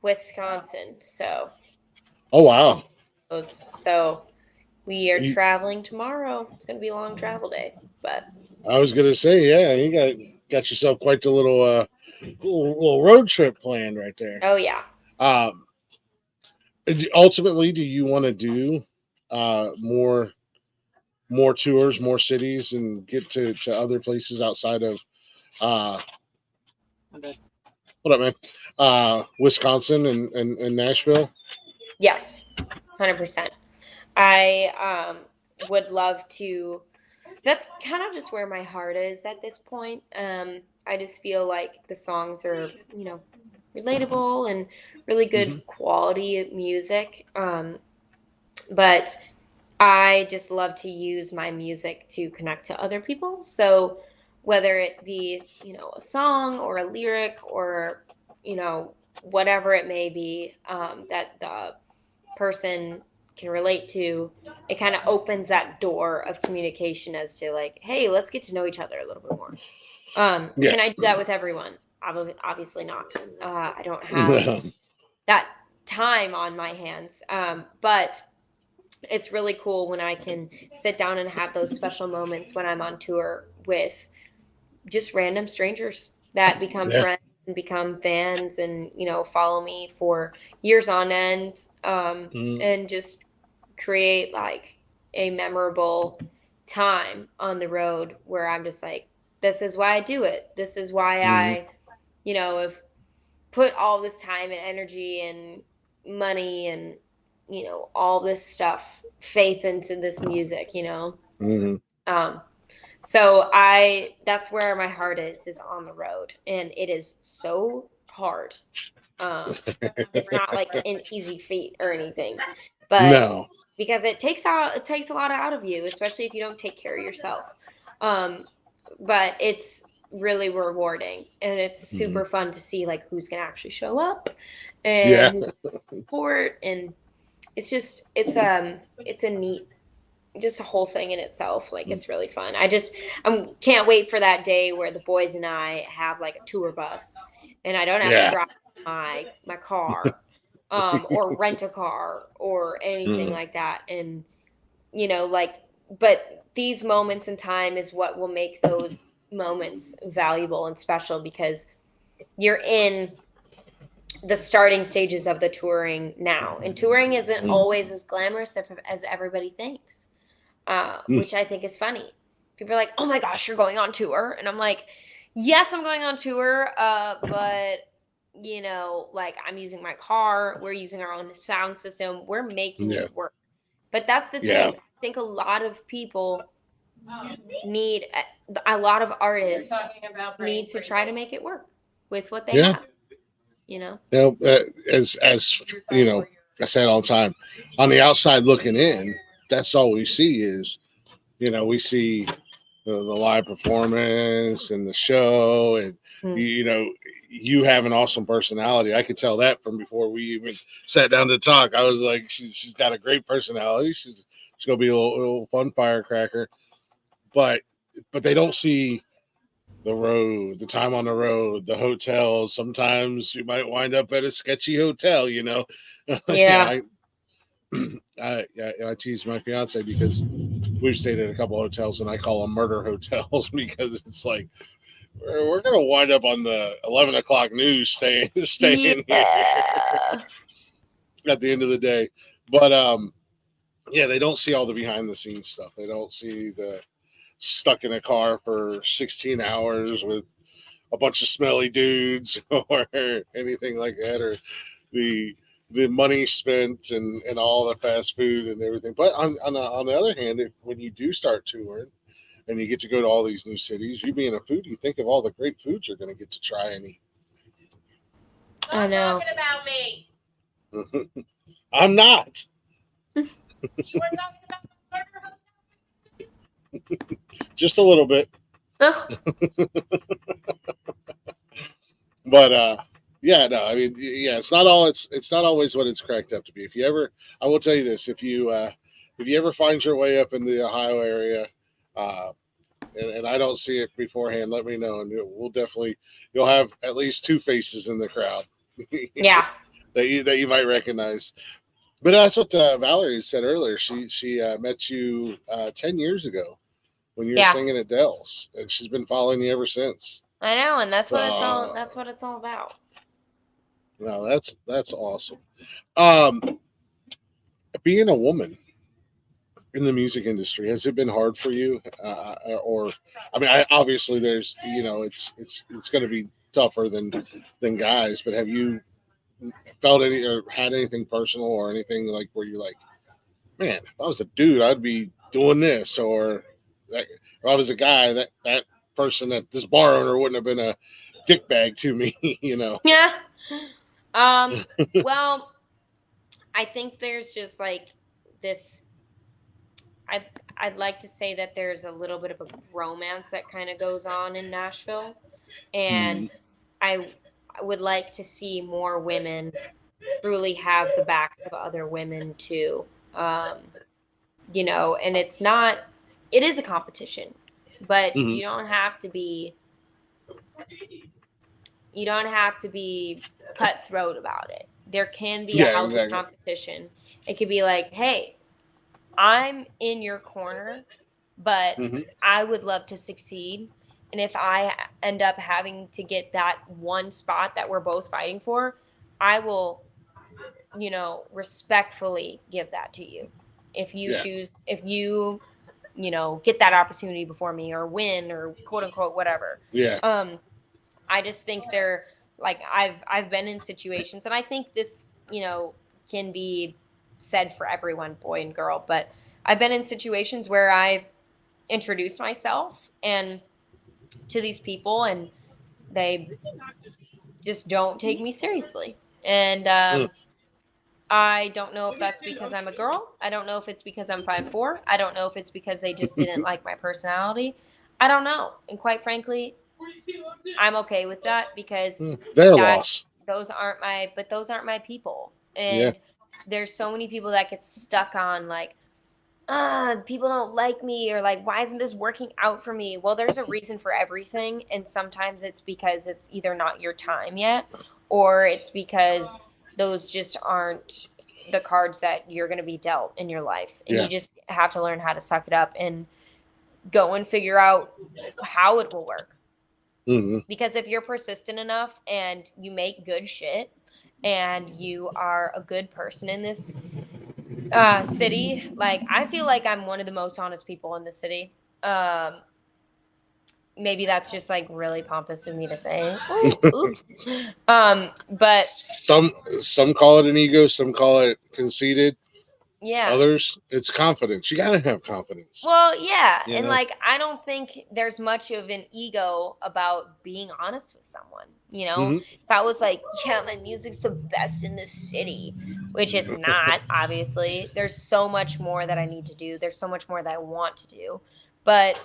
Wisconsin, so. Oh wow. So we are You- traveling tomorrow. It's going to be a long travel day, but I was going to say, yeah, you got yourself quite the little road trip planned right there. oh yeah. Ultimately, do you want to do more tours, more cities, and get to other places outside of what up, man? Wisconsin and Nashville? Yes, 100%. I would love to. That's kind of just where my heart is at this point. I just feel like the songs are, relatable and really good quality music. But I just love to use my music to connect to other people. So whether it be, a song or a lyric or, whatever it may be, that the person can relate to, it kind of opens that door of communication as to like, hey, let's get to know each other a little bit more. Yeah. Can I do that with everyone? Obviously not. I don't have that time on my hands. But it's really cool when I can sit down and have those special moments when I'm on tour with just random strangers that become Yeah. friends and become fans and, follow me for years on end, and just create like a memorable time on the road where I'm just like, this is why I do it. This is why I, have put all this time and energy and money and, all this stuff, faith into this music, so that's where my heart is on the road, and it is so hard. It's not like an easy feat or anything, but No. because it takes a lot out of you, especially if you don't take care of yourself. But it's really rewarding, and it's super fun to see like who's gonna actually show up and who's gonna support, and it's a neat, just a whole thing in itself. Like, it's really fun. I can't wait for that day where the boys and I have like a tour bus and I don't have to drive my car, or rent a car or anything like that. And, but these moments in time is what will make those moments valuable and special, because you're in the starting stages of the touring now, and touring isn't always as glamorous as everybody thinks. Which I think is funny. People are like, oh my gosh, you're going on tour. And I'm like, yes, I'm going on tour. But, like, I'm using my car. We're using our own sound system. We're making it work. But that's the thing. I think a lot of people need, a lot of artists need to try to make it work with what they have. As I say it all the time, on the outside looking in, that's all we see is, we see the live performance and the show, and you have an awesome personality. I could tell that from before we even sat down to talk. I was like, she's got a great personality. She's gonna be a little fun firecracker, but they don't see the road, the time on the road, the hotels. Sometimes you might wind up at a sketchy hotel, Yeah. I tease my fiance because we've stayed at a couple hotels and I call them murder hotels because it's like we're gonna wind up on the 11 o'clock news staying here at the end of the day. But they don't see all the behind the scenes stuff. They don't see the stuck in a car for 16 hours with a bunch of smelly dudes or anything like that, or the money spent and all the fast food and everything. But on the other hand, when you do start touring and you get to go to all these new cities, you being a foodie, think of all the great foods you're going to get to try and eat. I know. Talking about me. I'm not. You were talking about the murder Just a little bit. Oh, But yeah, no, I mean, yeah, it's not always what it's cracked up to be. If you ever, I will tell you this: if you ever find your way up in the Ohio area, uh, and I don't see it beforehand, let me know, and we'll definitely you'll have at least two faces in the crowd yeah, that you might recognize. But that's what Valerie said earlier. She met you 10 years ago when you were yeah. singing at Dell's, and she's been following you ever since. I know, and that's what it's all. So That's what it's all about. no, that's awesome. Um, being a woman in the music industry, has it been hard for you? Or, I mean, obviously there's, it's going to be tougher than guys, but have you felt any or had anything personal or anything like where you're like, man, if I was a dude, I'd be doing this, or like, if I was a guy, that person, that this bar owner wouldn't have been a dickbag to me, Yeah. Well, I think there's just like this. I I'd like to say that there's a little bit of a romance that kind of goes on in Nashville, Mm, and I I would like to see more women truly have the backs of other women too. Um, and it's not. It is a competition, but mhm. you don't have to be cutthroat about it. There can be a Yeah, healthy exactly. competition. It could be like, hey, I'm in your corner, but Hmm. I would love to succeed. And if I end up having to get that one spot that we're both fighting for, I will, respectfully give that to you. Yeah, If you, get that opportunity before me or win or quote unquote whatever. yeah. Um, I just think they're like I've been in situations, and I think this can be said for everyone, boy and girl, but I've been in situations where I introduce myself and to these people, and they just don't take me seriously, and Mm. I don't know if that's because I'm a girl. I don't know if it's because I'm 5'4". I don't know if it's because they just didn't like my personality. I don't know, and quite frankly, I'm okay with that because Their that loss. those aren't my people. Yeah. And there's so many people that get stuck on like, people don't like me, or like, why isn't this working out for me? Well, there's a reason for everything, and sometimes it's because it's either not your time yet, or it's because those just aren't the cards that you're going to be dealt in your life. And you Yeah. just have to learn how to suck it up and go and figure out how it will work. Hmm. Because if you're persistent enough and you make good shit and you are a good person in this city, like I feel like I'm one of the most honest people in the city. Um, Maybe that's just like really pompous of me to say. Ooh, oops. But Some some call it an ego, some call it conceited. yeah. Others, it's confidence. You gotta have confidence. Well, yeah, You and know. like I don't think there's much of an ego about being honest with someone. Hmm. If I was like, yeah, my music's the best in this city, which it's not, obviously. There's so much more that I need to do. There's so much more that I want to do. But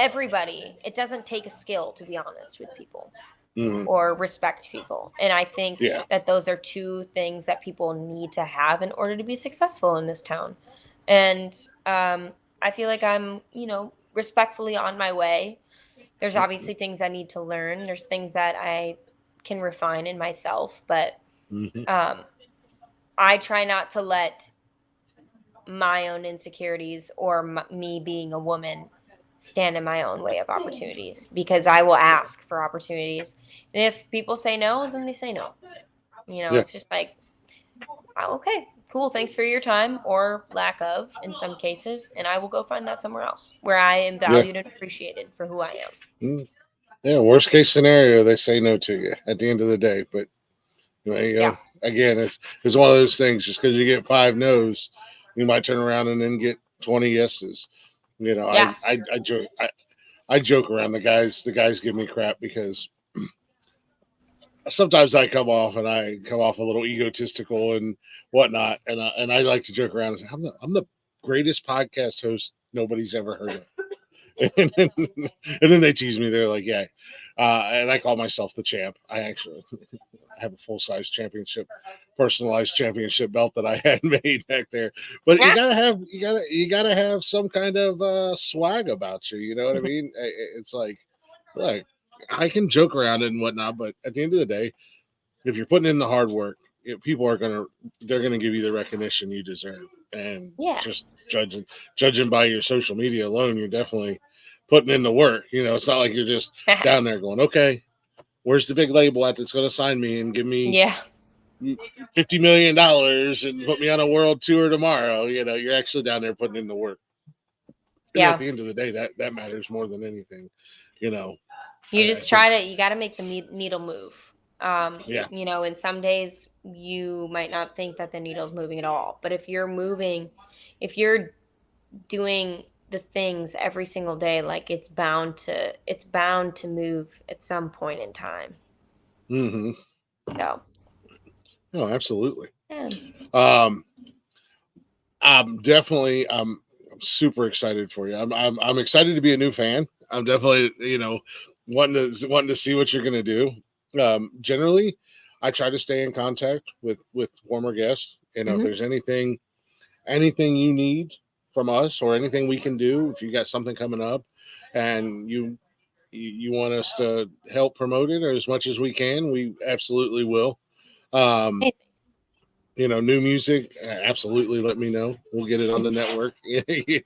it doesn't take a skill to be honest with people Hmm. or respect people. And I think Yeah. that those are two things that people need to have in order to be successful in this town. And I feel like I'm, respectfully on my way. There's obviously things I need to learn. There's things that I can refine in myself, but Hmm. um, I try not to let my own insecurities or me being a woman stand in my own way of opportunities, because I will ask for opportunities. And if people say no, then they say no. Yeah. It's just like, "Oh, okay, cool. Thanks for your time or lack of in some cases. And I will go find that somewhere else where I am Yeah. valued and appreciated for who I am." Mm. Yeah. Worst case scenario, they say no to you at the end of the day. But Yeah. again, it's one of those things. Just because you get five no's, you might turn around and then get 20 yeses. Yeah. I joke around. The guys give me crap because sometimes I come off a little egotistical and whatnot, and I like to joke around and say, I'm the greatest podcast host nobody's ever heard of. And then they tease me. They're like, yeah. And I call myself the champ. I have a full size personalized championship belt that I had made back there. But Yeah. you gotta have some kind of swag about you. You know what I mean? It's like, look, I can joke around and whatnot, but at the end of the day, if you're putting in the hard work, people they're gonna give you the recognition you deserve. And Yeah. just judging by your social media alone, you're definitely putting in the work. You know, it's not like you're just down there going, okay, where's the big label at that's going to sign me and give me Yeah. $50 million and put me on a world tour tomorrow? You know, you're actually down there putting in the work. And Yeah. at the end of the day, that matters more than anything. You know, You just you got to make the needle move. Yeah. You know, and some days you might not think that the needle's moving at all. But if you're doing the things every single day, like it's bound to move at some point in time. Mm-hmm. So. Oh, absolutely. Yeah. I'm definitely I'm super excited for you. I'm excited to be a new fan. I'm definitely, you know, wanting to see what you're gonna do. Generally, I try to stay in contact with former guests. You know, if there's anything you need from us or anything we can do, if you got something coming up and you want us to help promote it or as much as we can, we absolutely will. You know, new music, absolutely let me know. We'll get it on the network. You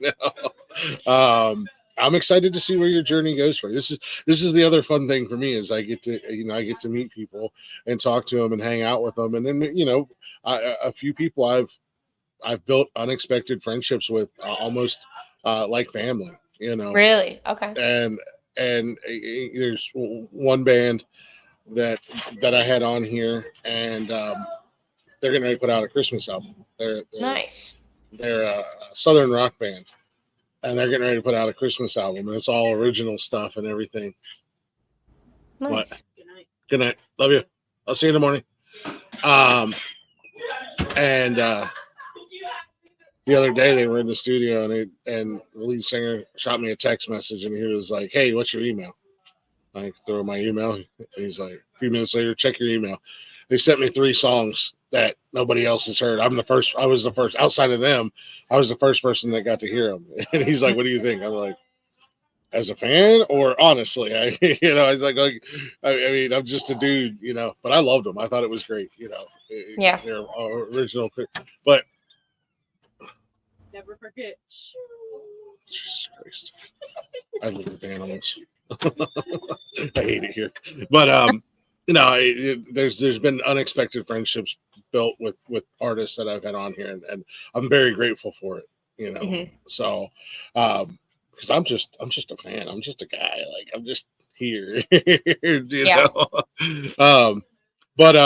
know, I'm excited to see where your journey goes for you. This is the other fun thing for me is I get to meet people and talk to them and hang out with them, and then you know, a few people I've built unexpected friendships with, almost like family. You know, Really? Okay. and there's one band that I had on here, and they're getting ready to put out a Christmas album. They're Nice. They're a Southern rock band, and they're getting ready to put out a Christmas album, and it's all original stuff and everything. Nice. What? Good night. Love you. I'll see you in the morning. And the other day they were in the studio, and the lead singer shot me a text message, and he was like, "Hey, what's your email?" I throw my email, and he's like, a few minutes later, check your email. They sent me 3 songs that nobody else has heard. I was the first outside of them. I was the first person that got to hear them. And he's like, "What do you think?" I'm like, as a fan or honestly, I was like, I mean, I'm just a dude, you know, but I loved them. I thought it was great, you know. Yeah. They're original, but Never forget. Jesus Christ, I live with animals. I hate it here, but you know, there's been unexpected friendships built with artists that I've had on here, and I'm very grateful for it. You know, so because I'm just a fan. I'm just a guy. Like I'm just here. You know. But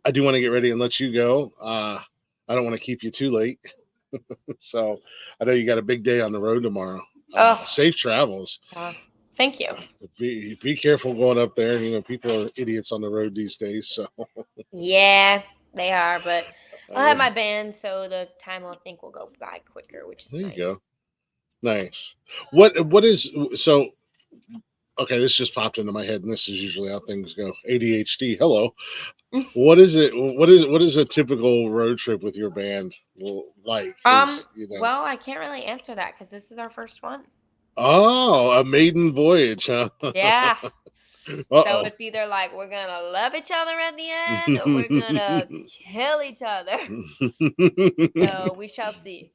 I do want to get ready and let you go. I don't want to keep you too late. So I know you got a big day on the road tomorrow. Safe travels. Thank you. Be careful going up there. You know, people are idiots on the road these days. So yeah, they are. But I'll have my band, so the time I think will go by quicker, which is there nice. you go. Nice. What is so? Okay, this just popped into my head, and this is usually how things go. ADHD. Hello. What is it? What is a typical road trip with your band like? You know? Well, I can't really answer that because this is our first one. Oh, a maiden voyage, huh? Yeah. So it's either like we're gonna love each other at the end, or we're gonna kill each other. So we shall see.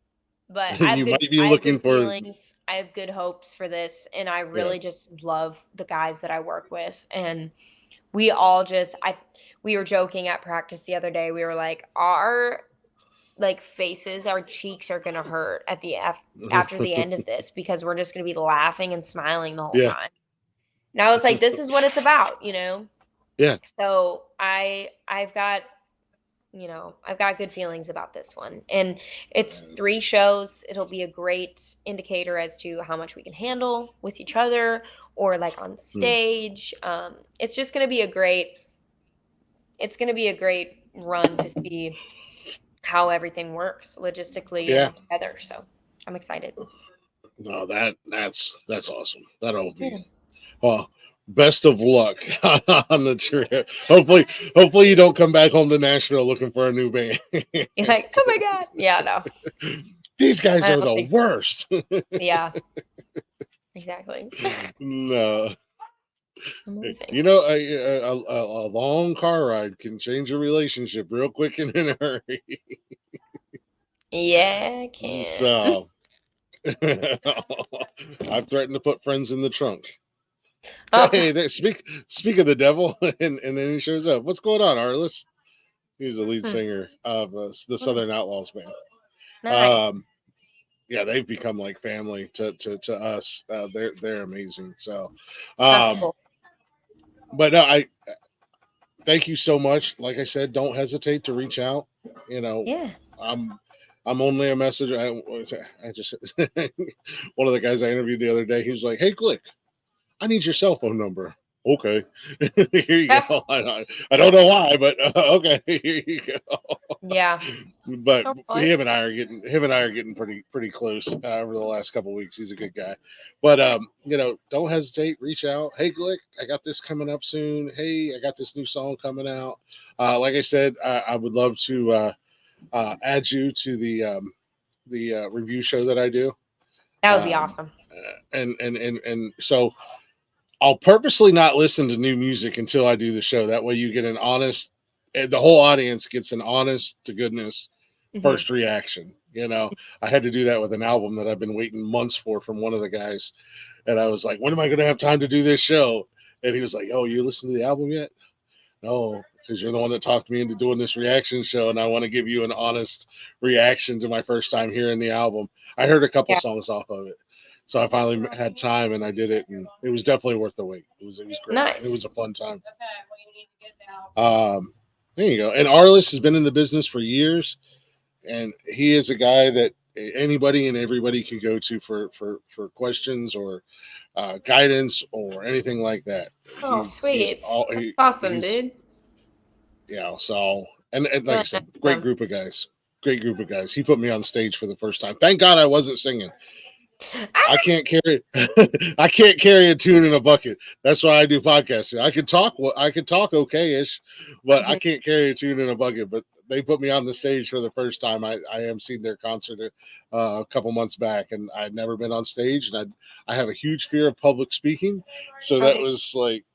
But I have good feelings. I have good hopes for this, and I really just love the guys that I work with, and we all we were joking at practice the other day. We were like, our faces, our cheeks are gonna hurt at the after the end of this because we're just gonna be laughing and smiling the whole time. And I was like, this is what it's about, you know? Yeah. So I've got good feelings about this one. And it's 3 shows. It'll be a great indicator as to how much we can handle with each other or like on stage. It's just gonna be a great it's going to be a great run to see how everything works logistically Yeah. and together. So I'm excited. No, that's awesome. That'll Yeah. be well. Best of luck on the trip. Hopefully you don't come back home to Nashville looking for a new band. You're like, oh my God. Yeah, no, These guys I are don't the think so. worst. Yeah, exactly. No, Amazing. you know, a long car ride can change a relationship real quick and in a hurry. Yeah, I can. So I've threatened to put friends in the trunk. Oh, Hey, speak of the devil, and then he shows up. What's going on, Arliss? He's the lead singer of the Southern Outlaws band. nice. Yeah, they've become like family to us. They're amazing. So, That's um, cool. but no, I thank you so much. Like I said, don't hesitate to reach out. You know, Yeah. I'm only a messenger. I just one of the guys I interviewed the other day. He was like, "Hey, Glick, I need your cell phone number." Okay, here you go. I don't know why, but okay, here you go. Yeah. But Oh, boy. him and I are getting pretty close over the last couple of weeks. He's a good guy, but you know, don't hesitate. Reach out. Hey, Glick, I got this coming up soon. Hey, I got this new song coming out. Like I said, I would love to add you to the review show that I do. That would be Um, awesome. and so I'll purposely not listen to new music until I do the show. That way, you get an honest, the whole audience gets an honest to goodness first reaction. You know, I had to do that with an album that I've been waiting months for from one of the guys, and I was like, "When am I going to have time to do this show?" And he was like, "Oh, you listened to the album yet?" No, because you're the one that talked me into doing this reaction show, and I want to give you an honest reaction to my first time hearing the album. I heard a couple Yeah. songs off of it, so I finally had time and I did it, and it was definitely worth the wait. It was great. Nice. It was a fun time. There you go. And Arliss has been in the business for years, and he is a guy that anybody and everybody can go to for questions or guidance or anything like that. Oh, sweet. Awesome, dude. Yeah. So, and like I said, great group of guys. Great group of guys. He put me on stage for the first time. Thank God I wasn't singing. I can't carry I can't carry a tune in a bucket. That's why I do podcasting. I could talk okay-ish, but I can't carry a tune in a bucket. But they put me on the stage for the first time. I emceed their concert a couple months back, and I'd never been on stage, and I have a huge fear of public speaking. So that was like,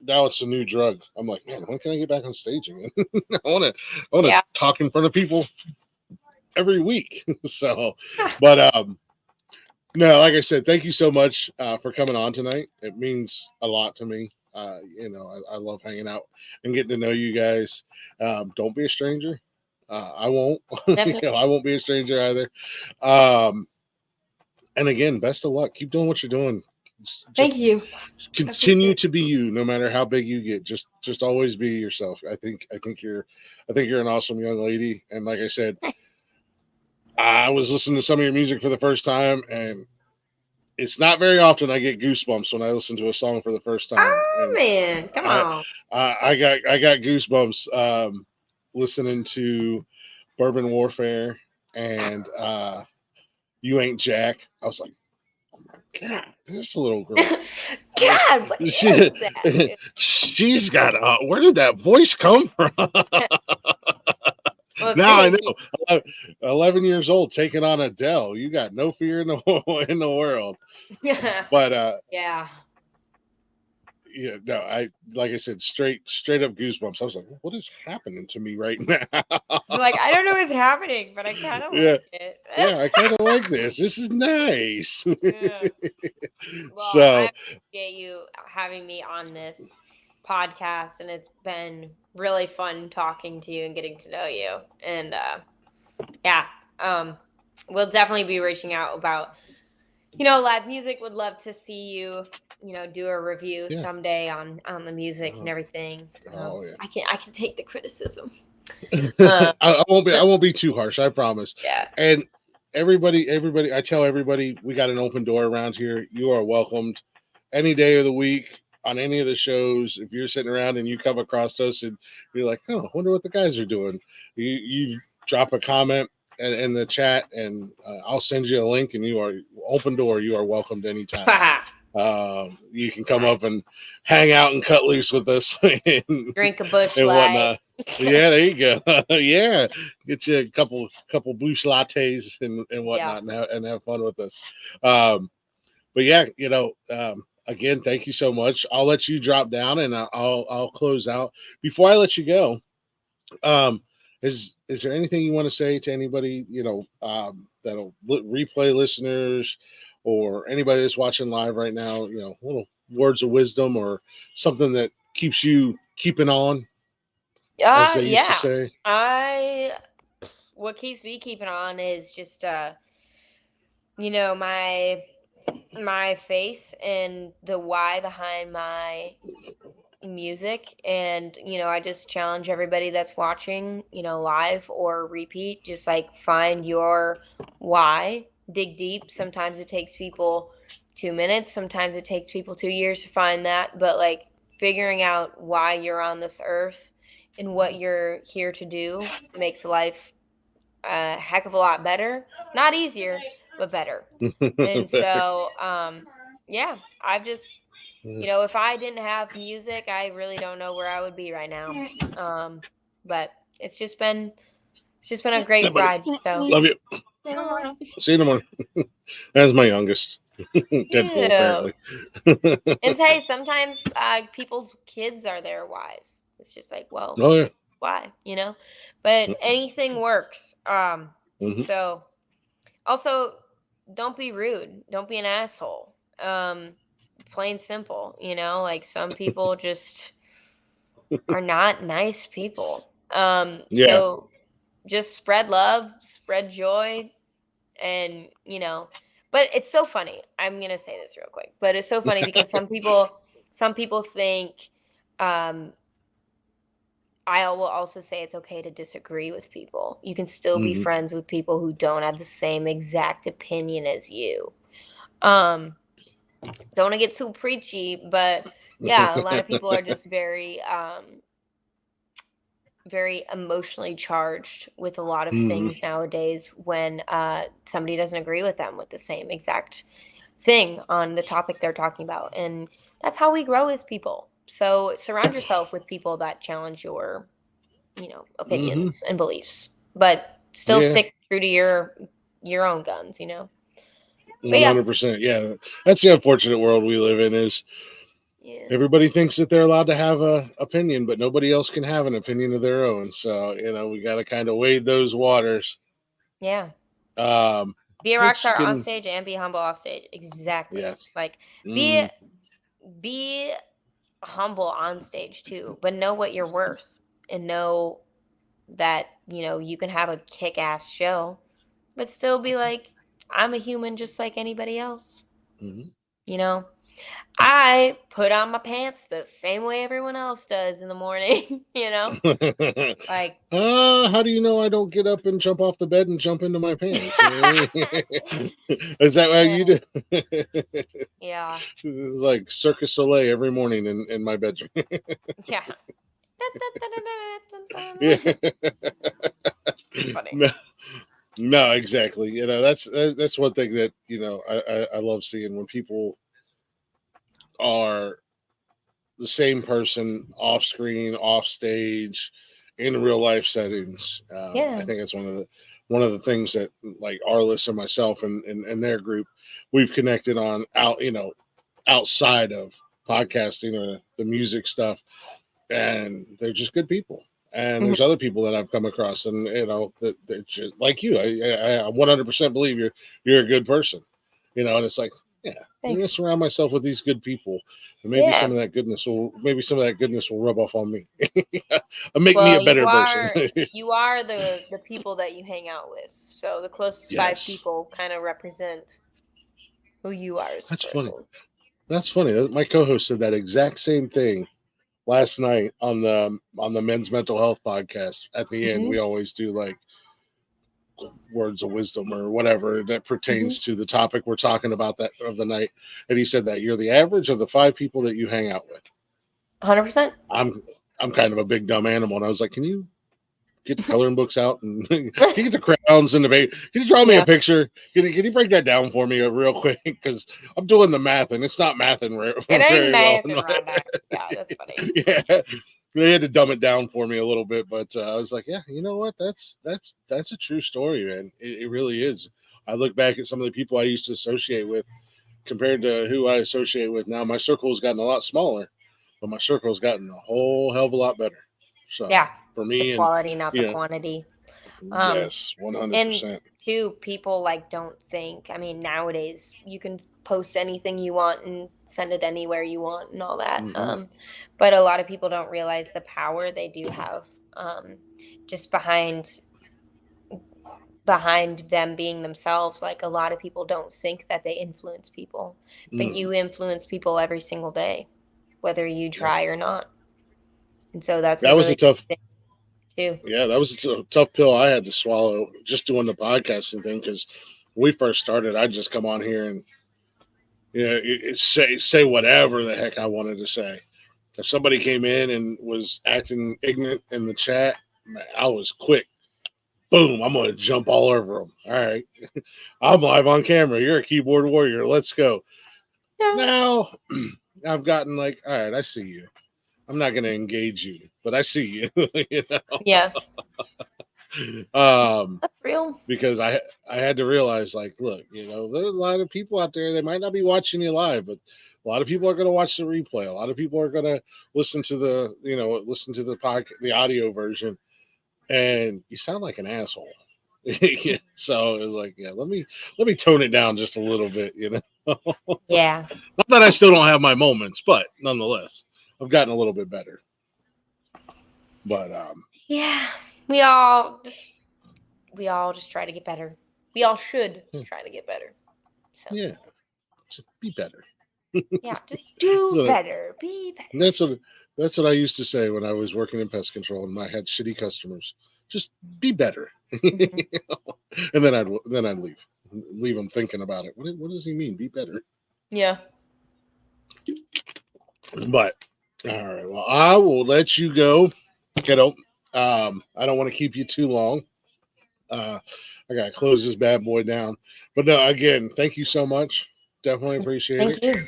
now it's a new drug. I'm like, man, when can I get back on stage again? I want to talk in front of people every week. So, but no, like I said, thank you so much for coming on tonight. It means a lot to me. You know, I love hanging out and getting to know you guys. Don't be a stranger. I won't. You know, I won't be a stranger either. And again, best of luck. Keep doing what you're doing. Thank you. Continue to be you, no matter how big you get. Just always be yourself. I think you're an awesome young lady. And like I said, I was listening to some of your music for the first time, and it's not very often I get goosebumps when I listen to a song for the first time. Oh, and man, come on. I got goosebumps listening to Bourbon Warfare and You Ain't Jack. I was like, oh my God, this little girl. God, what is that? She's got where did that voice come from? Well, now I know. 11 years old, taking on Adele. You got no fear in the world. But yeah. Yeah, no, like I said, straight up goosebumps. I was like, what is happening to me right now? Like, I don't know what's happening, but I kind of like it. Yeah, I kind of like this. This is nice. Yeah. Well, So I appreciate you having me on this podcast, and it's been really fun talking to you and getting to know you. And we'll definitely be reaching out about, live music. Would love to see you, do a review someday on the music and everything. I can take the criticism. I won't be too harsh, I promise. Yeah. And everybody, I tell everybody, we got an open door around here. You are welcomed any day of the week, on any of the shows, if you're sitting around and you come across us and you're like, oh, I wonder what the guys are doing, you drop a comment in the chat, and I'll send you a link, and you are open door. You are welcomed anytime. You can come up and hang out and cut loose with us and, Drink a bush and light. whatnot. Yeah, there you go. Yeah, get you a couple bush lattes and whatnot, and have fun with us. But yeah, again, thank you so much. I'll let you drop down, and I'll close out. Before I let you go, is there anything you want to say to anybody, that'll replay listeners or anybody that's watching live right now, little words of wisdom or something that keeps you keeping on, as they used to say? What keeps me keeping on is just my faith and the why behind my music. And I just challenge everybody that's watching, live or repeat, just like find your why, dig deep. Sometimes it takes people 2 minutes, sometimes it takes people 2 years to find that, but like figuring out why you're on this earth and what you're here to do makes life a heck of a lot better. Not easier, but better. And so yeah, I've just if I didn't have music, I really don't know where I would be right now. But it's just been a great ride. So Love you. See you in the morning. That's my youngest. Deadpool, apparently. And hey, sometimes people's kids are their whys. It's just like, well, why, But anything works. So also, don't be rude. Don't be an asshole. Plain simple, like some people just are not nice people. So just spread love, spread joy, and but it's so funny. I'm gonna say this real quick, but it's so funny because some people think I will also say it's okay to disagree with people. You can still be friends with people who don't have the same exact opinion as you. Don't want to get too preachy, but yeah, a lot of people are just very very emotionally charged with a lot of things nowadays when somebody doesn't agree with them with the same exact thing on the topic they're talking about. And that's how we grow as people. So surround yourself with people that challenge your opinions and beliefs, but still stick true to your own guns. 100%. Yeah, that's the unfortunate world we live in. Is everybody thinks that they're allowed to have a opinion, but nobody else can have an opinion of their own. So we got to kind of wade those waters. Yeah. Be a rock star on stage and be humble off stage. Exactly. Yes. Like be humble on stage too, but know what you're worth and know that you can have a kick-ass show, but still be like, I'm a human just like anybody else. I put on my pants the same way everyone else does in the morning. Like, how do you know I don't get up and jump off the bed and jump into my pants? Is that how you do? Yeah. It's like Circus Soleil every morning in my bedroom. Yeah. Funny. No, exactly. That's one thing that I love seeing when people are the same person off screen, off stage, in real life settings. I think that's one of the things that like Arliss and myself and their group we've connected on outside of podcasting or the music stuff, and they're just good people. And there's other people that I've come across, and that they're just like you. I 100% believe you're a good person, and it's like, yeah, I'm gonna surround myself with these good people, and maybe some of that goodness will rub off on me, and make me a better person. You are the people that you hang out with. So the closest 5 people kind of represent who you are as a person. That's funny. My co-host said that exact same thing last night on the men's mental health podcast. At the end, we always do like words of wisdom or whatever that pertains to the topic we're talking about that of the night. And he said that you're the average of the 5 people that you hang out with. 100%. I'm kind of a big dumb animal, and I was like, can you get the coloring books out and can you get the crayons and the baby? Can you draw me a picture? Can you break that down for me real quick? Because I'm doing the math and it's not mathing very well. Yeah, that's funny. Yeah, they had to dumb it down for me a little bit, but I was like, yeah, you know what? That's a true story, man. It really is. I look back at some of the people I used to associate with compared to who I associate with now. My circle has gotten a lot smaller, but my circle has gotten a whole hell of a lot better. So Yeah, for it's me, the quality, not the quantity. Yes, 100%. And two, people like don't think. I mean, nowadays you can post anything you want and send it anywhere you want and all that. But a lot of people don't realize the power they do have just behind them being themselves. Like, a lot of people don't think that they influence people, but you influence people every single day, whether you try or not. And so that was a tough thing too. Yeah, that was a tough pill I had to swallow just doing the podcasting thing, because when we first started, I'd just come on here and say whatever the heck I wanted to say. If somebody came in and was acting ignorant in the chat, man, I was quick. Boom, I'm going to jump all over them. All right. I'm live on camera. You're a keyboard warrior. Let's go. Yeah. Now, I've gotten like, all right, I see you. I'm not going to engage you, but I see you. You know? Yeah. That's real. Because I had to realize, like, look, there's a lot of people out there. They might not be watching you live, but a lot of people are going to watch the replay. A lot of people are going to listen to the podcast, the audio version, and you sound like an asshole. So it was like, yeah, let me tone it down just a little bit, Yeah. Not that I still don't have my moments, but nonetheless, I've gotten a little bit better. But yeah, we all just try to get better. We all should try to get better. So. Yeah, just be better. Yeah, just do better. Be better. That's what I used to say when I was working in pest control and I had shitty customers. Just be better. And then I'd leave them thinking about it. What does he mean? Be better. Yeah. But all right, well, I will let you go, kiddo. I don't want to keep you too long. I gotta close this bad boy down. But no, again, thank you so much. Definitely appreciate it. Thank you.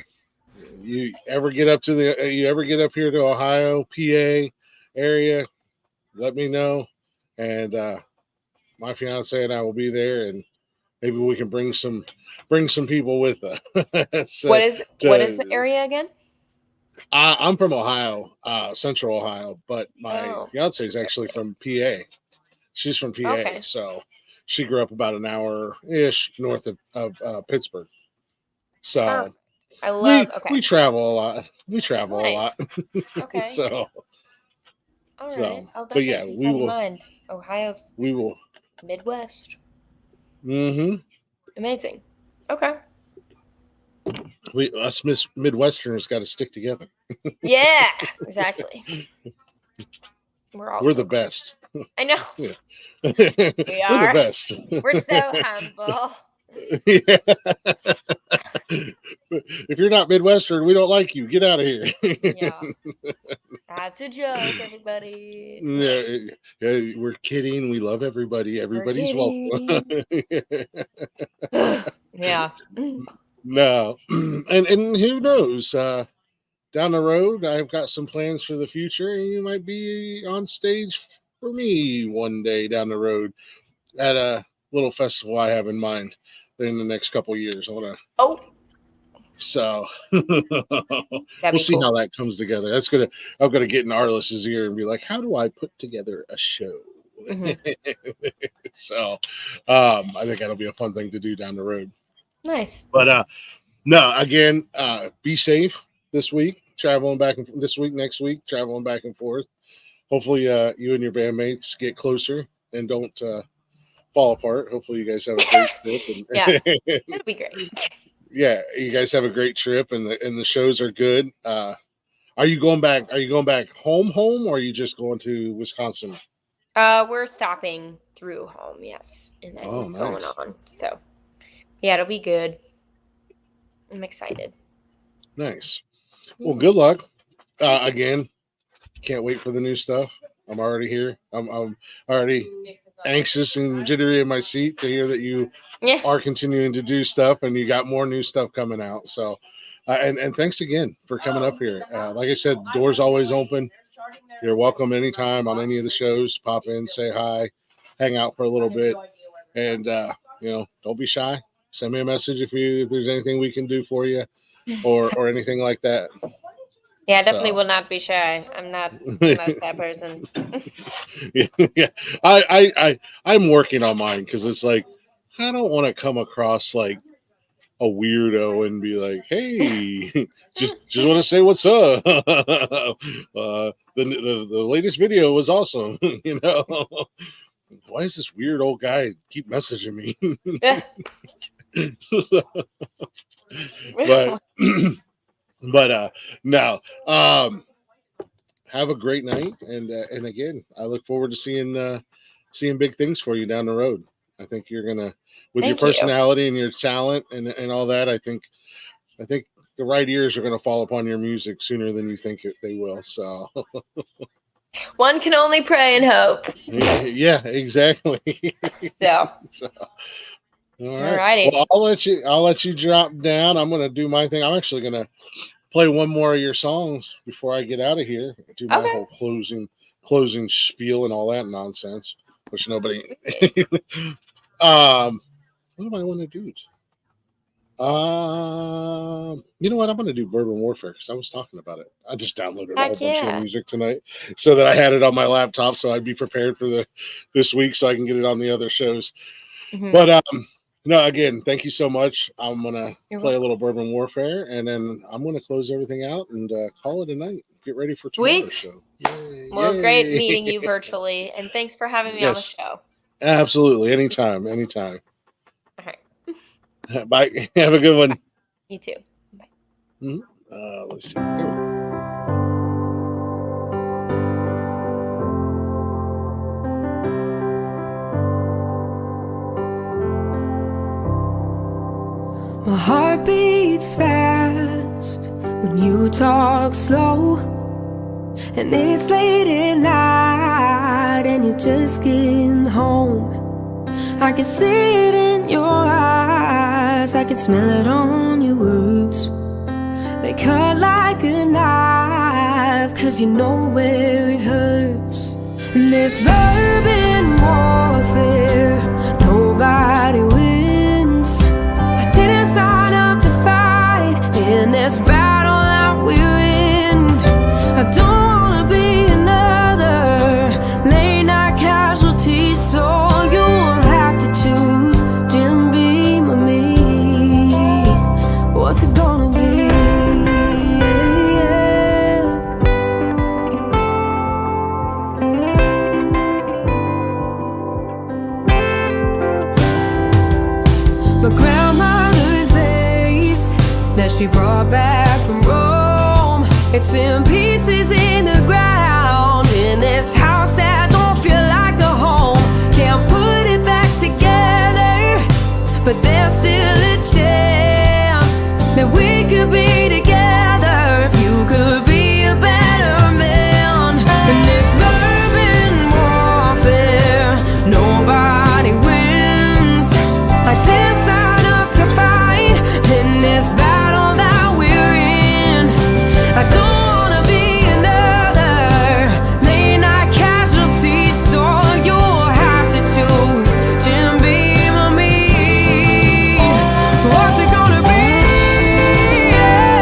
You ever get up here to Ohio, PA area, let me know. And my fiance and I will be there, and maybe we can bring some people with us. So, what is the area again? I'm from Ohio, Central Ohio, but my fiance is actually from PA. She's from PA, so she grew up about an hour-ish north of Pittsburgh. So I love. We travel a lot. A lot. Okay. So. All right. So, But yeah, we will. Mind. Ohio's. We will. Midwest. Mm-hmm. Amazing. Okay. Us Midwesterners got to stick together. Yeah, exactly. We're the best. I know. Yeah. We are. We're the best. We're so humble. Yeah. If you're not Midwestern, we don't like you. Get out of here. Yeah. That's a joke, everybody. Yeah, we're kidding. We love everybody. Everybody's welcome. Yeah. No. And who knows? Down the road, I've got some plans for the future. You might be on stage for me one day down the road at a little festival I have in mind in the next couple of years. I want to. So we'll see how that comes together. I'm gonna get in Arliss's ear and be like, how do I put together a show? So I think that'll be a fun thing to do down the road. Nice. But no, again, be safe this week, traveling back this week, next week, traveling back and forth. Hopefully you and your bandmates get closer and don't fall apart. Hopefully you guys have a great trip. Yeah, it'll be great. Yeah, you guys have a great trip, and the shows are good. Are you going back? Are you going back home, or are you just going to Wisconsin? We're stopping through home, yes, and then Oh, going nice. on. So, yeah, it'll be good. I'm excited. Nice. Well, Yeah. good luck. Thank you. Again, can't wait for the new stuff. I'm already here. I'm already anxious and jittery in my seat to hear that you Yeah. are continuing to do stuff and you got more new stuff coming out. So, and thanks again for coming up here. Like I said, doors always open. You're welcome anytime on any of the shows. Pop in, say hi, hang out for a little bit, and don't be shy. Send me a message if there's anything we can do for you, or anything like that. Yeah, I definitely So. will not be shy. I'm not that person. Yeah, I'm working on mine because it's like I don't want to come across like a weirdo and be like, "Hey, just want to say what's up." The latest video was awesome. Why is this weird old guy keep messaging me? but but no. Have a great night, and again, I look forward to seeing big things for you down the road. I think you're gonna, with your Thank you. personality and your talent and all that. I think the right ears are gonna fall upon your music sooner than you think they will. So One can only pray and hope. yeah, exactly. So, So, alrighty. Well, I'll let you drop down. I'm gonna do my thing. I'm actually gonna play one more of your songs before I get out of here. Do my Okay. whole closing spiel and all that nonsense, which nobody. What do I want to do? You know what? I'm going to do Bourbon Warfare because I was talking about it. I just downloaded a whole Heck bunch yeah. of music tonight so that I had it on my laptop, so I'd be prepared for this week, so I can get it on the other shows. Mhm. But no, again, thank you so much. I'm gonna You're play a little Bourbon Warfare, and then I'm gonna close everything out and call it a night. Get ready for tomorrow's Sweet. show. Yay, Well, it was great yay. meeting you virtually, and thanks for having me on the Yes, show. absolutely. Anytime. All right. Bye. Have a good one. You too. Bye. Let's see. There we go. My heart beats fast when you talk slow, and it's late at night and you're just getting home. I can see it in your eyes, I can smell it on your words. They cut like a knife, 'cause you know where it hurts. And this bourbon warfare, nobody wins. I didn't sign up to fight in this battle that we're in. I don't wanna be another late night casualty, so you'll have to choose Jim Beam or me. What's it gonna be? My grandmother's vase that she brought back from Rome, it's in pieces in the ground in this house that don't feel like a home. Can't put it back together, but there's still a chance that we could be together if you could be a better man. And this bourbon warfare, nobody wins. I didn't sign up to fight in this battle that we're in. I don't wanna be another late night casualty, so you'll have to choose Jim Beam or me. What's it gonna be? Yeah.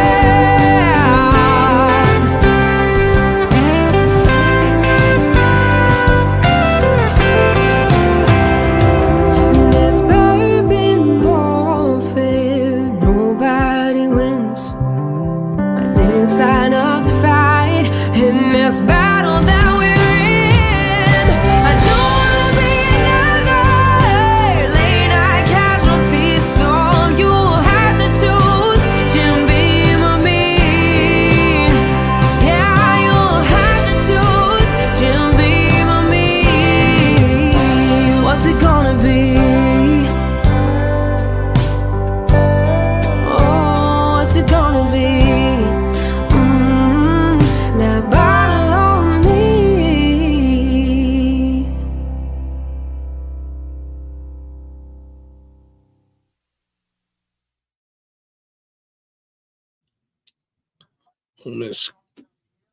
Miss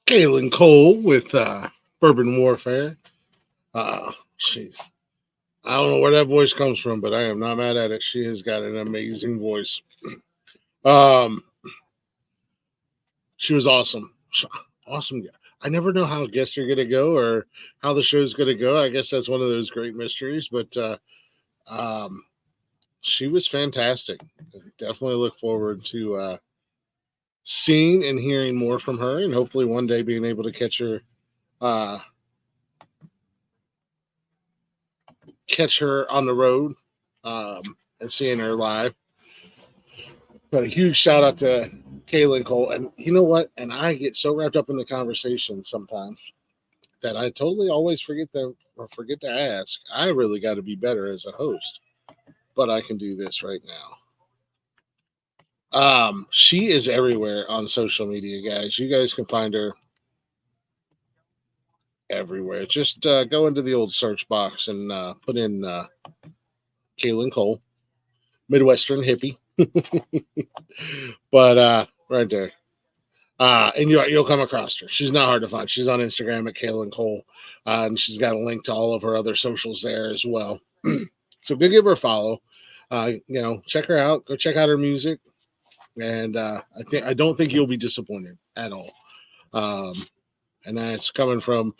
Kaylin Kole with Bourbon Warfare. She, I don't know where that voice comes from, but I am not mad at it. She has got an amazing voice. She was awesome. Awesome. I never know how guests are going to go or how the show's going to go. I guess that's one of those great mysteries, but she was fantastic. Definitely look forward to seeing and hearing more from her, and hopefully one day being able to catch her on the road and seeing her live. But a huge shout out to Kaylin Kole. And you know what? And I get so wrapped up in the conversation sometimes that I totally always forget to ask. I really got to be better as a host, but I can do this right now. She is everywhere on social media, guys. You guys can find her everywhere. Just go into the old search box and put in Kaylin Kole, Midwestern Hippie. But right there. And you'll come across her. She's not hard to find. She's on Instagram at Kaylin Kole. And she's got a link to all of her other socials there as well. So go give her a follow. Check her out. Go check out her music. And I don't think you'll be disappointed at all. And that's coming from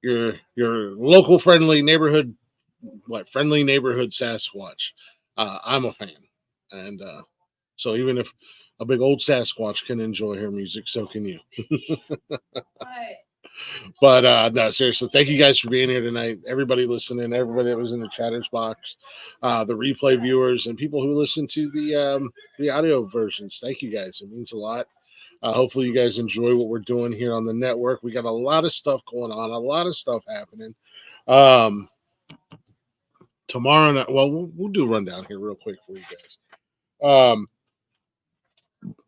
your local friendly neighborhood Sasquatch. I'm a fan. And so even if a big old Sasquatch can enjoy her music, so can you. But no, seriously, thank you guys for being here tonight. Everybody listening, everybody that was in the chatters box, the replay viewers, and people who listen to the audio versions. Thank you guys. It means a lot. Hopefully you guys enjoy what we're doing here on the network. We got a lot of stuff going on, a lot of stuff happening. Tomorrow night, well, we'll do a rundown here real quick for you guys.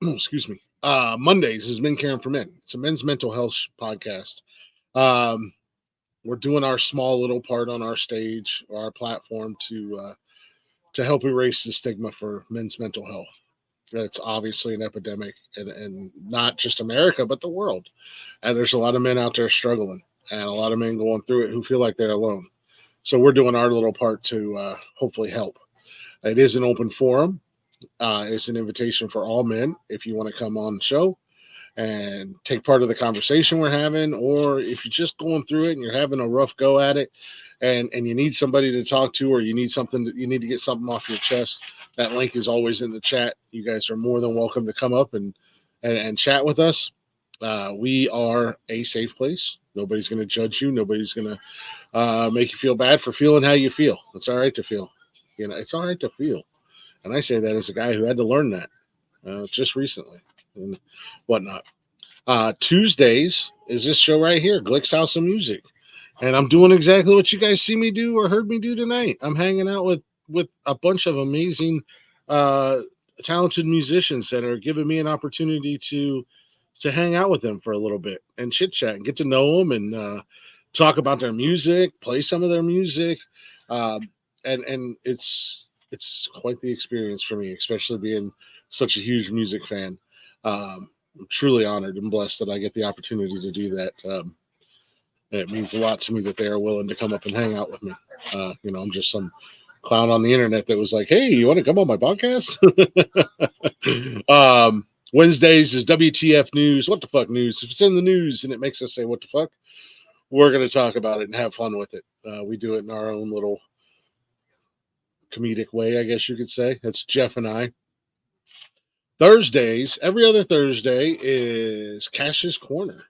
Excuse me. Mondays is Men Caring for Men. It's a men's mental health podcast. We're doing our small little part on our stage, our platform to help erase the stigma for men's mental health. It's obviously an epidemic, and not just America, but the world. And there's a lot of men out there struggling, and a lot of men going through it who feel like they're alone. So we're doing our little part to hopefully help. It is an open forum. It's an invitation for all men if you want to come on the show and take part of the conversation we're having, or if you're just going through it and you're having a rough go at it and you need somebody to talk to, or you need to get something off your chest, that link is always in the chat. You guys are more than welcome to come up and chat with us. We are a safe place. Nobody's going to judge you. Nobody's going to make you feel bad for feeling how you feel. It's all right to feel. It's all right to feel. And I say that as a guy who had to learn that just recently and whatnot. Tuesdays is this show right here, Glick's House of Music. And I'm doing exactly what you guys see me do or heard me do tonight. I'm hanging out with a bunch of amazing, talented musicians that are giving me an opportunity to hang out with them for a little bit and chit chat and get to know them and talk about their music, play some of their music. And it's quite the experience for me, especially being such a huge music fan. I'm truly honored and blessed that I get the opportunity to do that. It means a lot to me that they are willing to come up and hang out with me. I'm just some clown on the internet that was like, hey, you want to come on my podcast? Wednesdays is WTF News. What the fuck news? If it's in the news and it makes us say what the fuck, we're going to talk about it and have fun with it. We do it in our own little comedic way, I guess you could say. That's Jeff and I. Thursdays, every other Thursday, is Cash's Corner.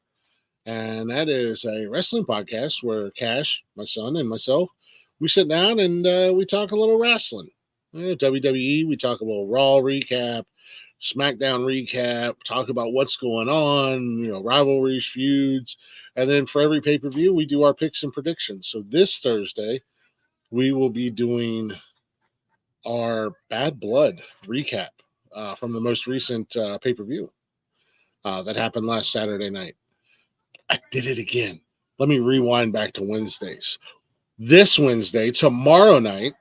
And that is a wrestling podcast where Cash, my son, and myself, we sit down and we talk a little wrestling. WWE, we talk a little Raw recap, SmackDown recap, talk about what's going on, rivalries, feuds. And then for every pay-per-view, we do our picks and predictions. So this Thursday, we will be doing our Bad Blood recap from the most recent pay-per-view that happened last Saturday night. I did it again. Let me rewind back to Wednesdays. This Wednesday, tomorrow night,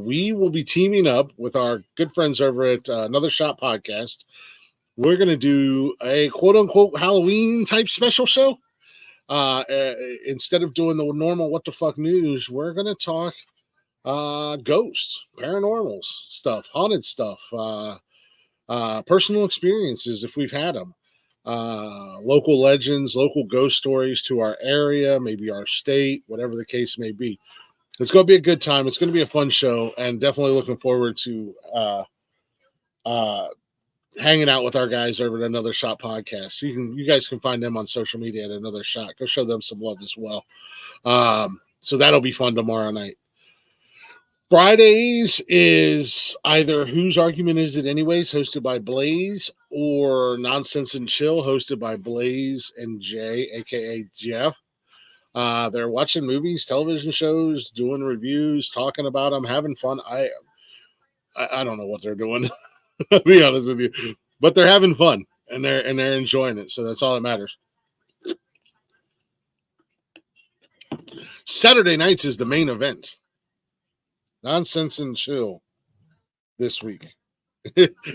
we will be teaming up with our good friends over at Another Shot Podcast, we're going to do a quote unquote Halloween type special show. Instead of doing the normal what the fuck news, we're going to talk ghosts, paranormals stuff, haunted stuff, personal experiences if we've had them, local legends, local ghost stories to our area, maybe our state, whatever the case may be. It's going to be a good time. It's going to be a fun show, and definitely looking forward to hanging out with our guys over at Another Shot Podcast. You guys can find them on social media at Another Shot. Go show them some love as well. So that'll be fun tomorrow night. Fridays is either Whose Argument Is It Anyways, hosted by Blaze, or Nonsense and Chill, hosted by Blaze and Jay, aka Jeff. They're watching movies, television shows, doing reviews, talking about them, having fun. I don't know what they're doing. I'll be honest with you, but they're having fun and they're enjoying it. So that's all that matters. Saturday nights is the main event. Nonsense and Chill this week.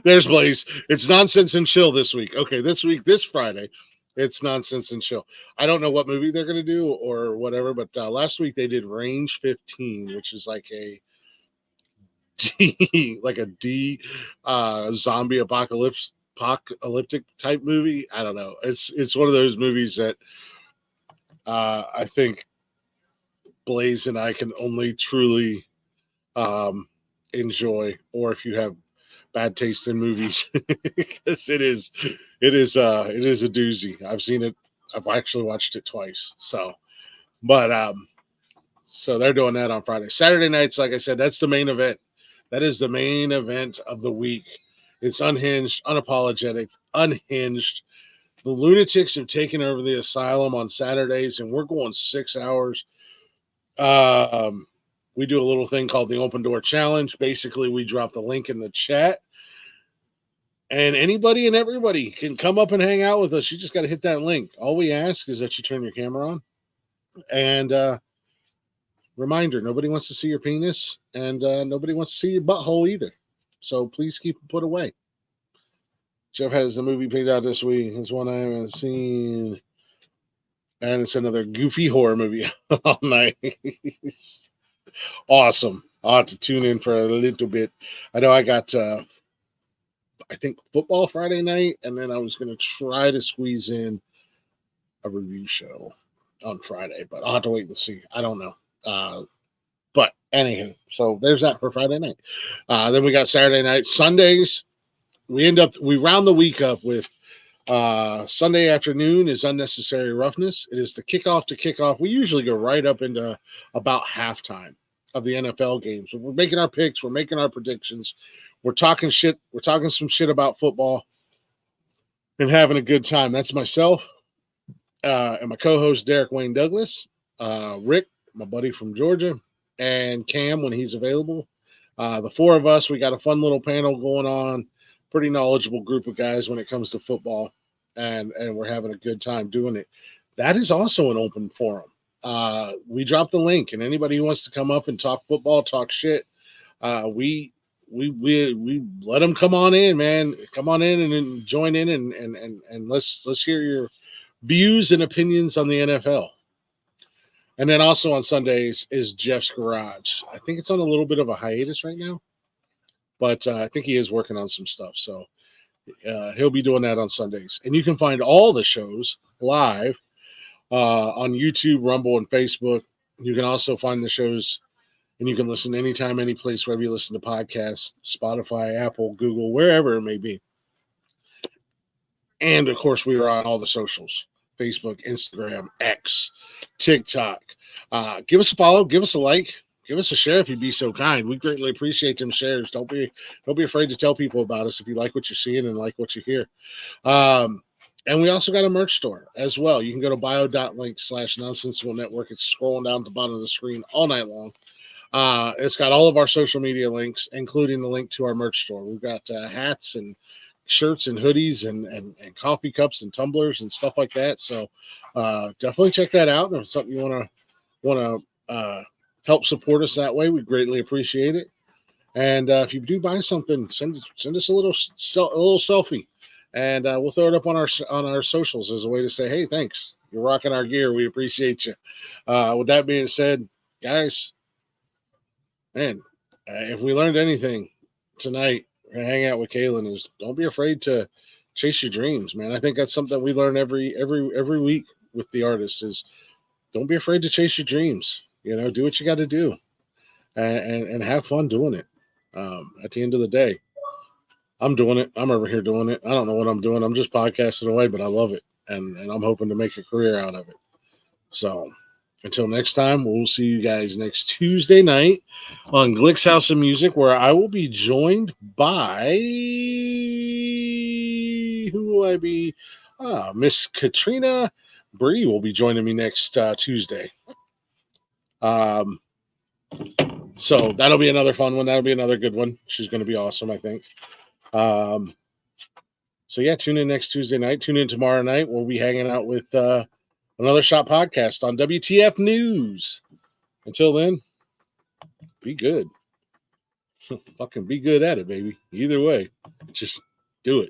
There's Blaze. It's Nonsense and Chill this week. Okay, this Friday, it's Nonsense and Chill. I don't know what movie they're going to do or whatever, but last week they did Range 15, which is like a D zombie apocalyptic type movie. I don't know. It's one of those movies that I think Blaze and I can only truly enjoy, or if you have bad taste in movies, because it is a doozy. I've seen it. I've actually watched it twice. So they're doing that on Friday. Saturday nights, like I said, that's the main event. That is the main event of the week. It's unhinged, unapologetic, unhinged. The lunatics have taken over the asylum on Saturdays, and we're going 6 hours. We do a little thing called the Open Door Challenge. Basically, we drop the link in the chat, and anybody and everybody can come up and hang out with us. You just got to hit that link. All we ask is that you turn your camera on. And reminder, nobody wants to see your penis, and nobody wants to see your butthole either. So please keep it put away. Jeff has the movie picked out this week. It's one I haven't seen. And it's another goofy horror movie all night. Awesome. I'll have to tune in for a little bit. I know I got, I think, football Friday night, and then I was going to try to squeeze in a review show on Friday, but I'll have to wait and see. I don't know. But anyhow, so there's that for Friday night. Then we got Saturday night. Sundays, we round the week up with Sunday afternoon is Unnecessary Roughness. It is the kickoff to kickoff. We usually go right up into about halftime of the NFL games. So we're making our picks. We're making our predictions. We're talking shit. We're talking some shit about football and having a good time. That's myself and my co-host, Derek Wayne Douglas, Rick, my buddy from Georgia, and Cam when he's available. The four of us, we got a fun little panel going on. Pretty knowledgeable group of guys when it comes to football, and we're having a good time doing it. That is also an open forum. We dropped the link, and anybody who wants to come up and talk football, talk shit, we let them come on in, man. Come on in and join in, and let's hear your views and opinions on the NFL. And then also on Sundays is Jeff's Garage. I think it's on a little bit of a hiatus right now, but I think he is working on some stuff. So he'll be doing that on Sundays. And you can find all the shows live on YouTube, Rumble, and Facebook. You can also find the shows, and you can listen anytime, any place, wherever you listen to podcasts, Spotify, Apple, Google, wherever it may be. And, of course, we are on all the socials, Facebook, Instagram, X, TikTok. Give us a follow. Give us a like. Give us a share if you'd be so kind. We greatly appreciate them shares. Don't be afraid to tell people about us if you like what you're seeing and like what you hear. And we also got a merch store as well. You can go to bio.link/nonsensical network. It's scrolling down at the bottom of the screen all night long. It's got all of our social media links, including the link to our merch store. We've got hats and shirts and hoodies and coffee cups and tumblers and stuff like that. So definitely check that out. If it's something you want to help support us that way, we greatly appreciate it. And if you do buy something, send us a little selfie, and we'll throw it up on our socials as a way to say, hey, thanks. You're rocking our gear. We appreciate you. With that being said, guys, man, if we learned anything tonight, hang out with Kaylin, is don't be afraid to chase your dreams, man. I think that's something we learn every week with the artists is don't be afraid to chase your dreams. Do what you got to do, and have fun doing it. At the end of the day, I'm doing it. I'm over here doing it. I don't know what I'm doing. I'm just podcasting away, but I love it, and I'm hoping to make a career out of it. So until next time, we'll see you guys next Tuesday night on Glick's House of Music, where I will be joined by who will I be? Miss Katrina Bree will be joining me next Tuesday. So that'll be another fun one. That'll be another good one. She's going to be awesome, I think. So yeah, tune in next Tuesday night. Tune in tomorrow night. We'll be hanging out with Another Shot podcast on WTF News. Until then, be good. Fucking be good at it, baby. Either way, just do it.